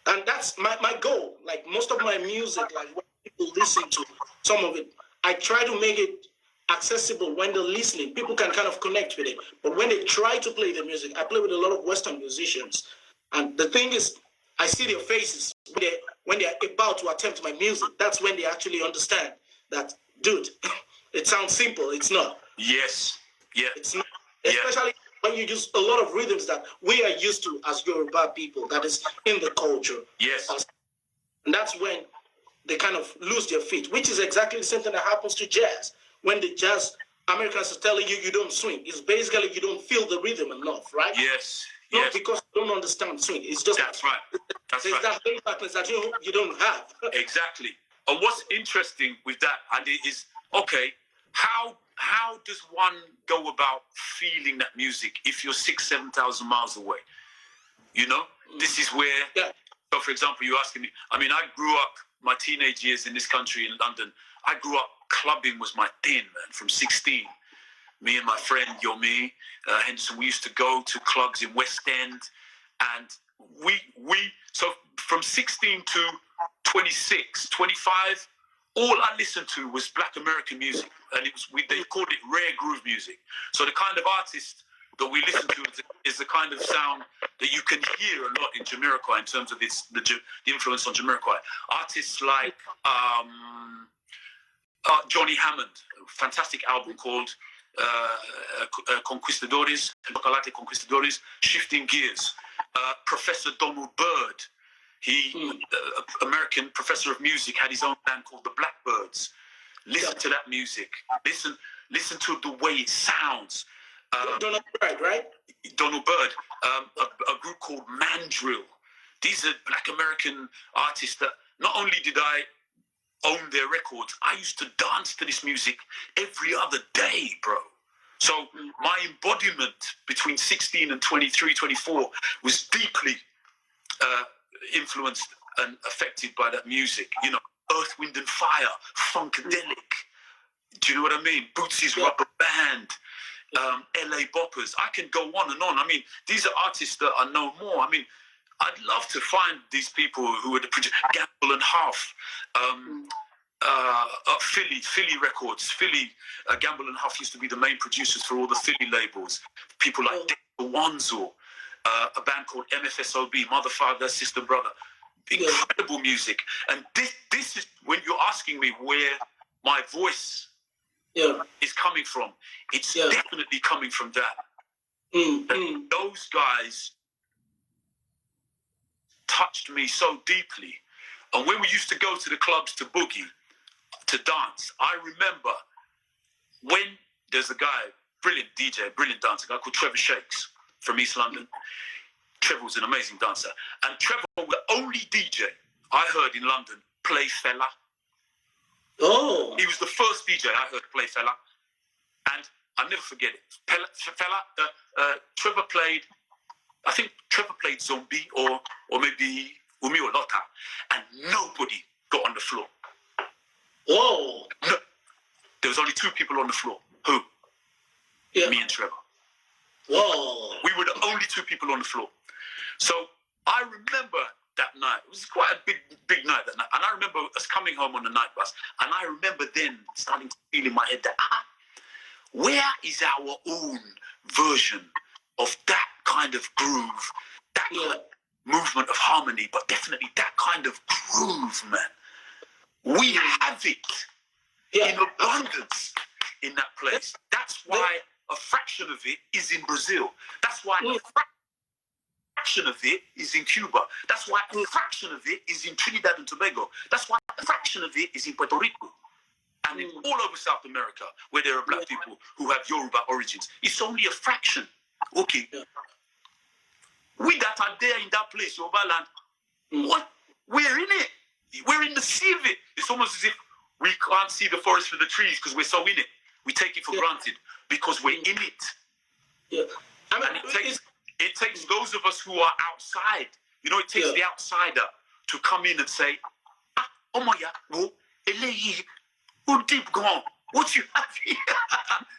and that's my goal. Like most of my music, like when people listen to some of it, I try to make it accessible when they're listening. People can kind of connect with it. But when they try to play the music, I play with a lot of Western musicians. And the thing is, I see their faces when they're about to attempt my music. That's when they actually understand that, dude, it sounds simple. It's not. Yes. Yeah. It's not. Especially when you use a lot of rhythms that we are used to as Yoruba people, that is in the culture. Yes. And that's when they kind of lose their feet, which is exactly the same thing that happens to jazz. When the jazz Americans are telling you don't swing, it's basically you don't feel the rhythm enough, right? Yes. Not because you don't understand swing. It's just that's right. There's that impactness that you don't have. Exactly. And what's interesting with that, and it is okay. How does one go about feeling that music if you're 6,000-7,000 miles away? You know, this is where. Yeah. So, for example, you're asking me. I mean, I grew up my teenage years in this country in London. I grew up clubbing was my thing, man. From 16, me and my friend Yomi Henderson, we used to go to clubs in West End, and we so from 16 to 26, 25. All I listened to was Black American music, and they called it rare groove music. So the kind of artist that we listen to is the kind of sound that you can hear a lot in Jamiroquai in terms of the influence on Jamiroquai. Artists like Johnny Hammond, a fantastic album called Conquistadores, Chocolate Conquistadores, Shifting Gears. Professor Donald Byrd, American professor of music, had his own band called the Blackbirds. Listen to that music. Listen to the way it sounds. Donald Byrd, right? Donald Byrd. A group called Mandrill. These are Black American artists that not only did I own their records, I used to dance to this music every other day, bro. So my embodiment between 16 and 23, 24 was deeply influenced and affected by that music. You know, Earth, Wind and Fire, Funkadelic. Do you know what I mean? Bootsy's Rubber Band, LA Boppers. I can go on and on. I mean, these are artists that I know more. I mean, I'd love to find these people who are the producers. Gamble and Huff, Philly Records. Gamble and Huff used to be the main producers for all the Philly labels. People like Dexter Wanzel, a band called MFSOB, Mother, Father, Sister, Brother. Incredible music. And this is when you're asking me where my voice is coming from. It's definitely coming from that. Those guys touched me so deeply. And when we used to go to the clubs to boogie, to dance, I remember when there's a guy, brilliant DJ, brilliant dancer, a guy called Trevor Shakes from East London. Trevor was an amazing dancer. And Trevor was the only DJ I heard in London play Fela. Oh. He was the first DJ I heard play Fela. And I'll never forget it. Trevor played, I think Trevor played Zombie or maybe Umi or Lota. And nobody got on the floor. Whoa. No. There was only two people on the floor. Who? Yeah. Me and Trevor. Whoa. We were the only two people on the floor. So I remember that night. It was quite a big night that night. And I remember us coming home on the night bus. And I remember then starting to feel in my head that, where is our own version of that kind of groove, that kind of movement of harmony, but definitely that kind of groove, man. We have it in abundance in that place. That's why a fraction of it is in Brazil. That's why a fraction of it is in Cuba. That's why a fraction of it is in Trinidad and Tobago. That's why a fraction of it is in Puerto Rico. And in all over South America, where there are black people who have Yoruba origins. It's only a fraction. Okay. We that are there in that place, Yoruba land, what? We're in it. We're in the sea of it. It's almost as if we can't see the forest for the trees because we're so in it. We take it for granted because we're in it. Yeah. I mean, and it takes those of us who are outside. You know, it takes the outsider to come in and say, oh my God, deep gone. What you have here?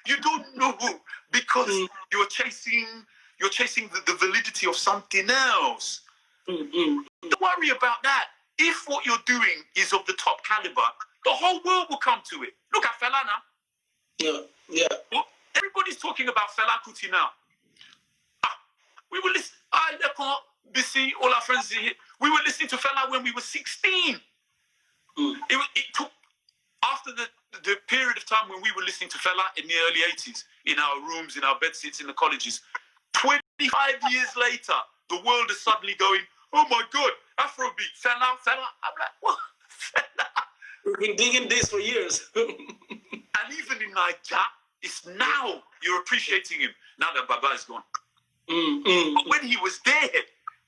You don't know because you're chasing the validity of something else. Don't worry about that. If what you're doing is of the top caliber, the whole world will come to it. Look at Fela now. Yeah. Well, everybody's talking about Fela Kuti now. We were listening. All our friends here. We were listening to Fela when we were 16. It took after the period of time when we were listening to Fela in the early 80s, in our rooms, in our bedsitters, in the colleges. 25 years later, the world is suddenly going, oh my God, that Afrobeat, fella. I'm like, what? We've been digging this for years. And even in Nigeria, it's now you're appreciating him. Now that Baba is gone. But when he was there,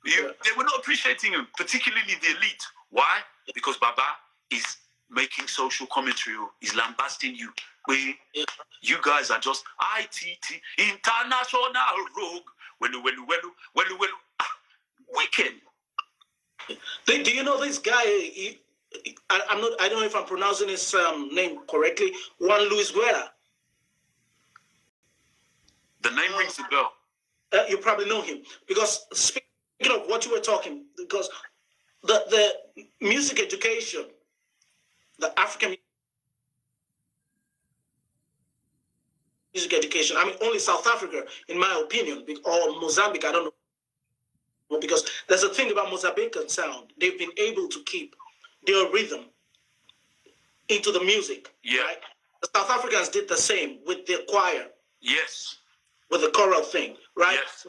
they were not appreciating him, particularly the elite. Why? Because Baba is making social commentary. He's lambasting you. You guys are just ITT, international rogue. Well, wicked. Do you know this guy? I don't know if I'm pronouncing his name correctly. Juan Luis Guerra. The name rings a bell. You probably know him because speaking of what you were talking, because the music education, the African music education. I mean, only South Africa, in my opinion, or Mozambique. I don't know, because there's a thing about Mozambican sound. They've been able to keep their rhythm into the music. Yeah. Right? The South Africans did the same with their choir. Yes. With the choral thing, right? Yes.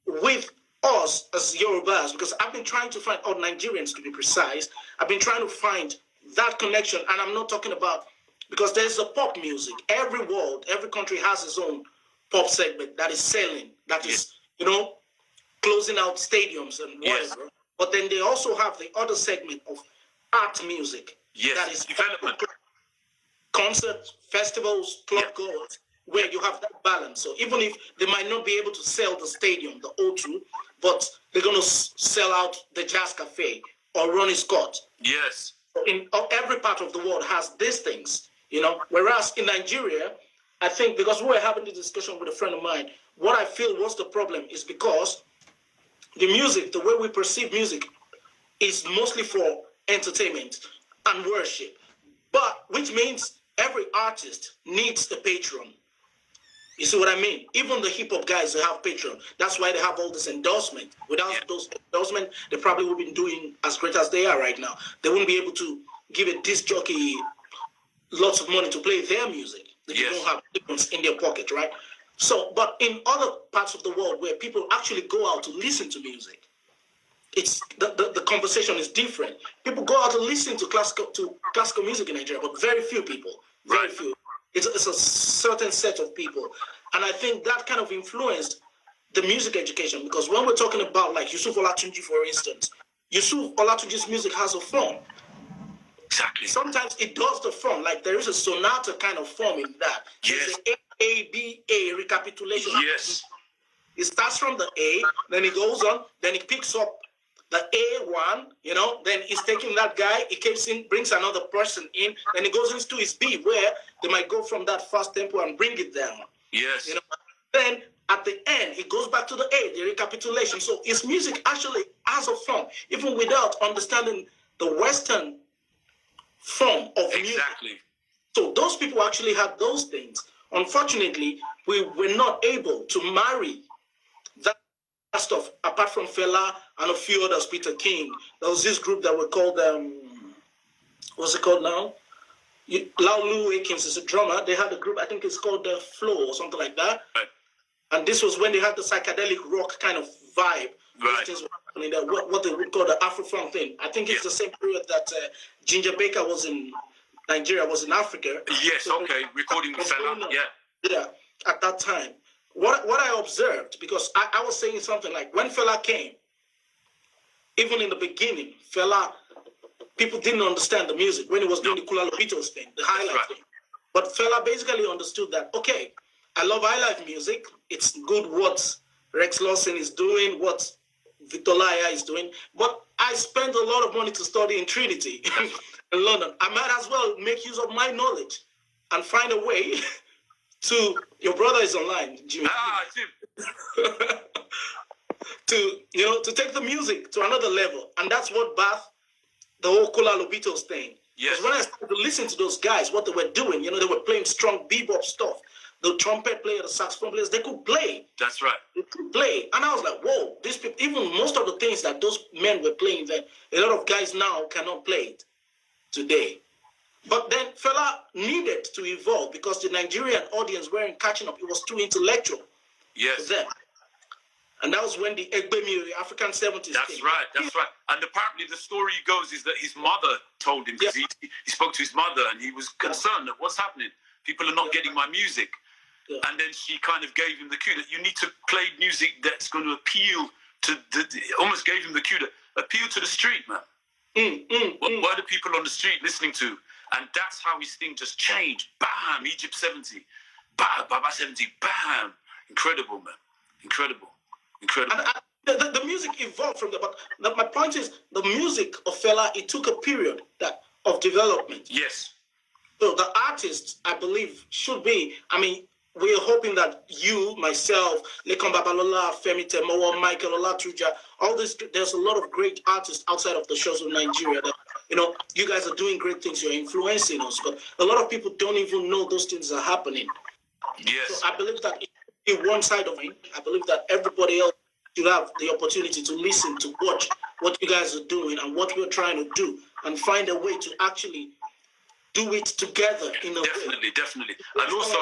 With us as Yorubas, because I've been trying to find, or Nigerians to be precise, I've been trying to find that connection, and I'm not talking about, because there's a pop music. Every world, every country has its own pop segment that is selling, that is, closing out stadiums and whatever. Yes. But then they also have the other segment of art music. Yes. That is development. Concerts, festivals, club goers, where you have that balance. So even if they might not be able to sell the stadium, the O2, but they're going to sell out the Jazz Cafe or Ronnie Scott. Yes. In every part of the world has these things, Whereas in Nigeria, I think, because we were having this discussion with a friend of mine, what I feel was the problem is because the music, the way we perceive music, is mostly for entertainment and worship. But which means every artist needs a patron. You see what I mean? Even the hip hop guys, they have Patreon. That's why they have all this endorsement. Without those endorsements, they probably wouldn't be doing as great as they are right now. They wouldn't be able to give a disc jockey lots of money to play their music. They don't have difference in their pocket, right? So, but in other parts of the world where people actually go out to listen to music, it's the conversation is different. People go out to listen to classical music in Nigeria, but very few people. Very few. It's a certain set of people. And I think that kind of influenced the music education, because when we're talking about like Yusuf Olatunji, for instance, Yusuf Olatunji's music has a form. Exactly. Sometimes it does the form, like there is a sonata kind of form in that. Yes. There's A, recapitulation. Yes. It starts from the A, then it goes on, then it picks up the A1, then he's taking that guy, he keeps in, brings another person in, then it goes into his B, where they might go from that fast tempo and bring it down. Yes. Then at the end, it goes back to the A, the recapitulation. So his music actually has a form, even without understanding the Western form of music. Exactly. So those people actually had those things. Unfortunately, we were not able to marry that stuff, apart from Fela and a few others, Peter King. There was this group that were called, what's it called now? Laulu Akins is a drummer. They had a group, I think it's called The Flow or something like that. Right. And this was when they had the psychedelic rock kind of vibe. Right. What they would call the Afro-funk thing. I think it's the same period that Ginger Baker was in Nigeria, was in Africa. Yes, so recording with Fela, Yeah, at that time. What I observed, because I was saying something like, when Fela came, even in the beginning, Fela, people didn't understand the music when he was doing the Kula Lobitos thing, the highlight thing. But Fela basically understood that, okay, I love highlight music. It's good what Rex Lawson is doing, what Victor Laya is doing, but I spent a lot of money to study in Trinity in London. I might as well make use of my knowledge and find a way to, your brother is online, Jimmy. Jim. to take the music to another level. And that's what birthed the whole Kula Lobitos thing. Yes. Because when I started to listen to those guys, what they were doing, they were playing strong bebop stuff. The trumpet player, the saxophone players, they could play. That's right. They could play. And I was like, whoa, these people, even most of the things that those men were playing then, a lot of guys now cannot play it today. But then Fela needed to evolve because the Nigerian audience weren't catching up. It was too intellectual for them. And that was when the Egbemi, the African 70s. That's right. And apparently the story goes is that his mother told him, because he spoke to his mother and he was concerned that what's happening? People are not getting my music. Yeah. And then she kind of gave him the cue that you need to play music that's going to appeal to almost gave him the cue to appeal to the street, man. What are the people on the street listening to? And that's how his thing just changed. Bam! Egypt 70. Bam! Baba 70. Bam! Incredible, man. Incredible. And the music evolved from there. But my point is, the music of Fela, it took a period of development. Yes. So the artists, I believe, should be, we're hoping that you, myself, Lekan Babalola, Femi Temowo, Michael Olatruja, all this, there's a lot of great artists outside of the shores of Nigeria that, you guys are doing great things, you're influencing us, but a lot of people don't even know those things are happening. Yes. So I believe that in one side of it, I believe that everybody else should have the opportunity to listen, to watch what you guys are doing and what we're trying to do, and find a way to actually do it together in a way. Definitely. And also,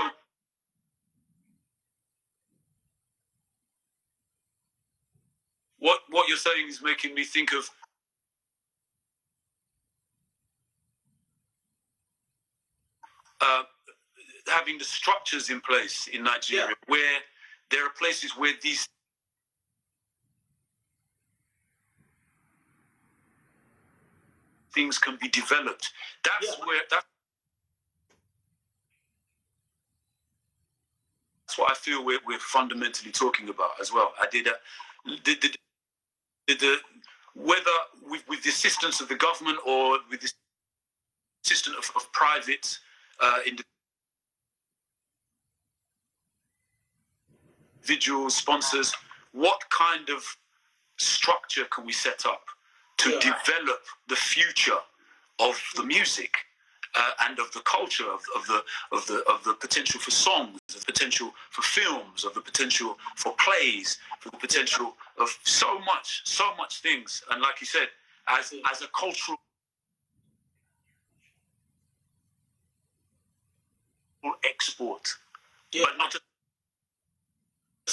what you're saying is making me think of having the structures in place in Nigeria, where there are places where these things can be developed. That's what I feel we're fundamentally talking about as well. I did whether with the assistance of the government or with the assistance of private individuals, sponsors, what kind of structure can we set up to develop the future of the music and of the culture, of the potential for songs, of the potential for films, of the potential for plays, for the potential of so much things. And like you said, as a cultural export, but not just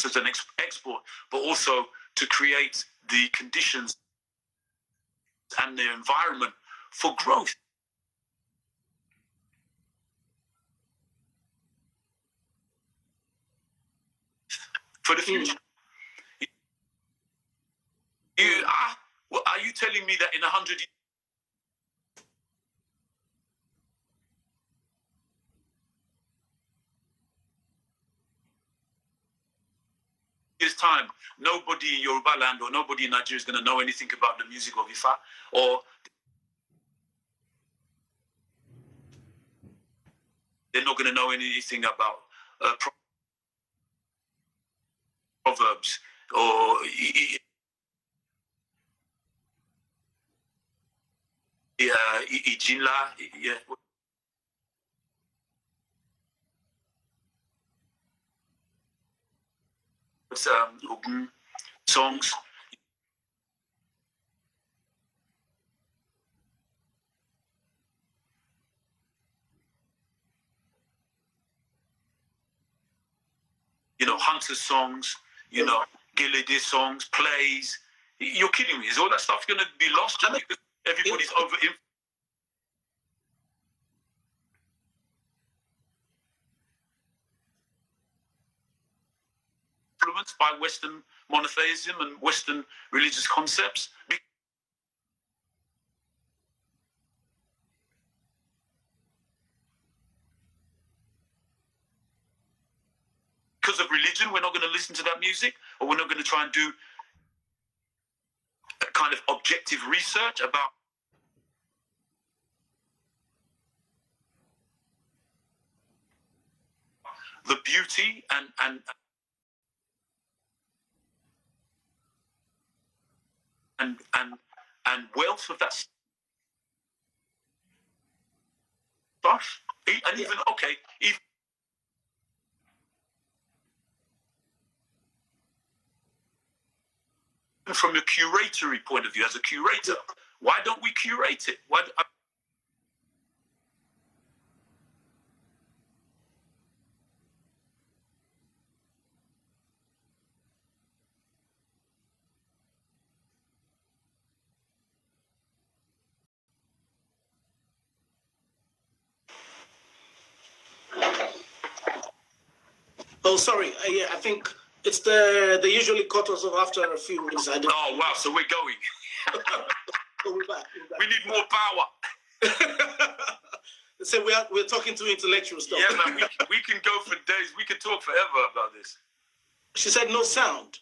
as an export, but also to create the conditions and the environment for growth. For the future. Are you telling me that in 100 years' time, nobody in Yoruba land or nobody in Nigeria is going to know anything about the music of Ifa, or they're not going to know anything about proverbs or Ijinla, Ogun songs. Hunter songs, Gilede songs, plays. You're kidding me. Is all that stuff going to be lost just because everybody's over influenced by Western monotheism and Western religious concepts? Because of religion, we're not going to listen to that music, or we're not going to try and do a kind of objective research about the beauty and wealth of that stuff. And even from a curatory point of view, as a curator, why don't we curate it? Oh, sorry. Yeah, I think it's they usually cut us off after a few weeks. Oh wow, so we're going. So we're back. We need more power. So we're talking to intellectual stuff. Yeah, man, we can go for days. We can talk forever about this. She said no sound.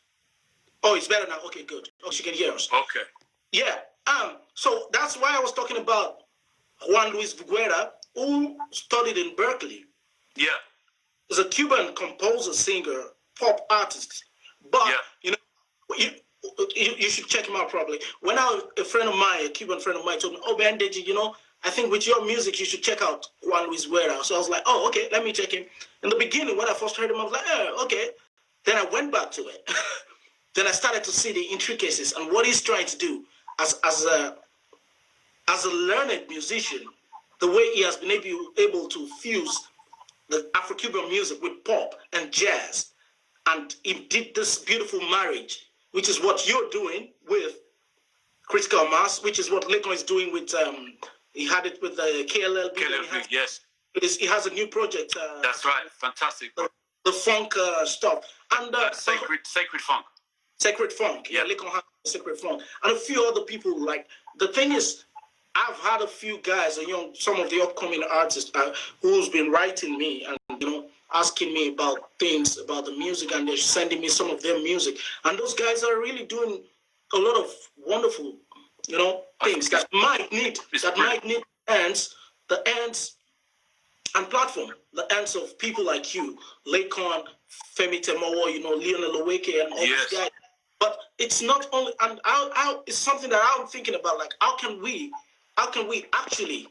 Oh, it's better now. Okay, good. Oh, she can hear us. Okay. Yeah. So that's why I was talking about Juan Luis Guerra, who studied in Berkeley. Yeah. He's a Cuban composer, singer, pop artist. But you should check him out probably. When a friend of mine, a Cuban friend of mine, told me, "Oh, man, Deji, I think with your music you should check out Juan Luis Guerra." So I was like, "Oh, okay, let me check him." In the beginning, when I first heard him, I was like, "Oh, okay." Then I went back to it. Then I started to see the intricacies and what he's trying to do as a learned musician, the way he has been able to fuse the Afro-Cuban music with pop and jazz. And he did this beautiful marriage, which is what you're doing with Critical Mass, which is what Lekon is doing with, he had it with the KLLB. KLLB, yes. He has a new project. That's right, fantastic. The funk stuff. And Sacred Funk. Sacred Funk, yeah, Lekon has Sacred Funk. And a few other people, like, the thing is, I've had a few guys, some of the upcoming artists who's been writing me and, asking me about things about the music, and they're sending me some of their music. And those guys are really doing a lot of wonderful, things that might need hands, the hands and platform, the hands of people like you, Lekon, Femi Temowo, Lionel Oweke, and all these guys. But it's not only, and it's something that I'm thinking about, like, how can we actually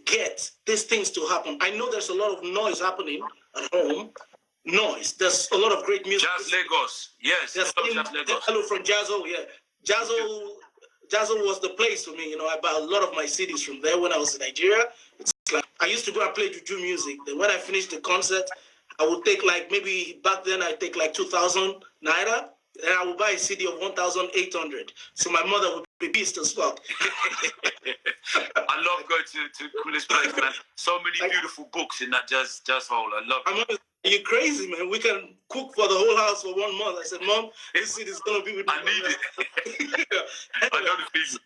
get these things to happen? I know there's a lot of noise happening at home. There's a lot of great music. Jazz Lagos. Yes. Jazz Lagos. Hello from Jazzo, yeah. Jazzo was the place for me. I bought a lot of my CDs from there when I was in Nigeria. It's like I used to go and play juju music. Then when I finished the concert, I would take back then I take 2,000 naira. And I would buy a CD of 1,800. So my mother would be pissed as fuck. I love going to Cool's place, man. So many beautiful books in that jazz hall. I love it. Are you crazy, man? We can cook for the whole house for 1 month. I said, Mom, this CD is going to be with me. I need it. Anyway, I know the feeling.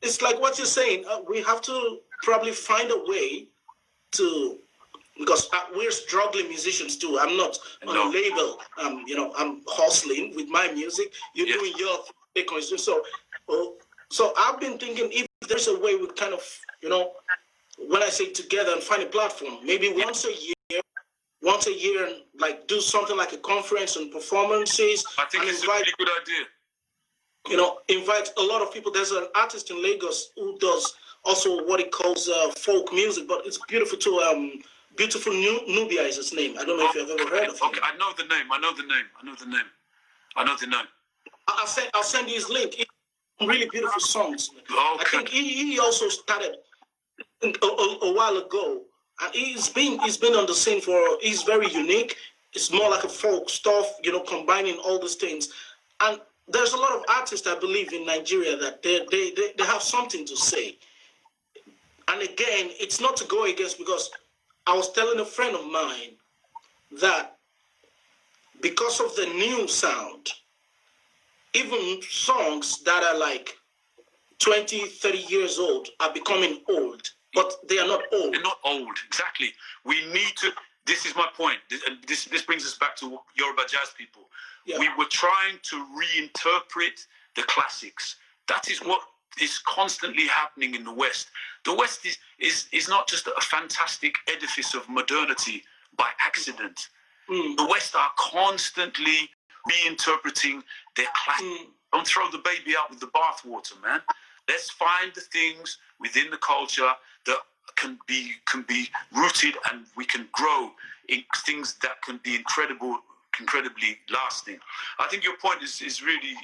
It's like what you're saying. We have to probably find a way to... Because we're struggling musicians too. I'm not on a label. I'm hustling with my music. You're doing your thing. So I've been thinking if there's a way we kind of, when I say together and find a platform, maybe once a year, and like do something like a conference and performances. I think it's a really good idea. Invite a lot of people. There's an artist in Lagos who does also what he calls folk music, but it's beautiful too. Beautiful Nubia is his name. I don't know if you've ever heard of him. Okay, I know the name. I'll send you his link. Really beautiful songs. Okay. I think he also started a while ago, and he's been on the scene he's very unique. It's more like a folk stuff, combining all these things. And there's a lot of artists, I believe, in Nigeria that they have something to say. And again, it's not to go against, because I was telling a friend of mine that because of the new sound, even songs that are like 20, 30 years old are becoming old, but they are not old. They're not old, exactly. We need to, this is my point, this brings us back to Yoruba jazz people. Yeah. We were trying to reinterpret the classics. That is what is constantly happening in the West. The West is not just a fantastic edifice of modernity by accident. The West are constantly reinterpreting their classics. Don't throw the baby out with the bathwater, man. Let's find the things within the culture that can be rooted, and we can grow in things that can be incredibly lasting. I think your point is really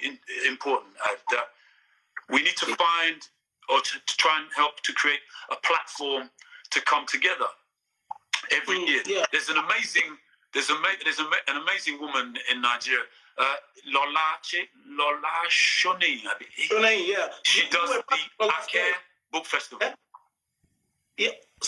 important. That we need to find, or to try and help to create a platform to come together every year. Yeah. There's an amazing woman in Nigeria, Lola Shoni. Shoni, yeah. She does the Ake Book Festival. Yeah,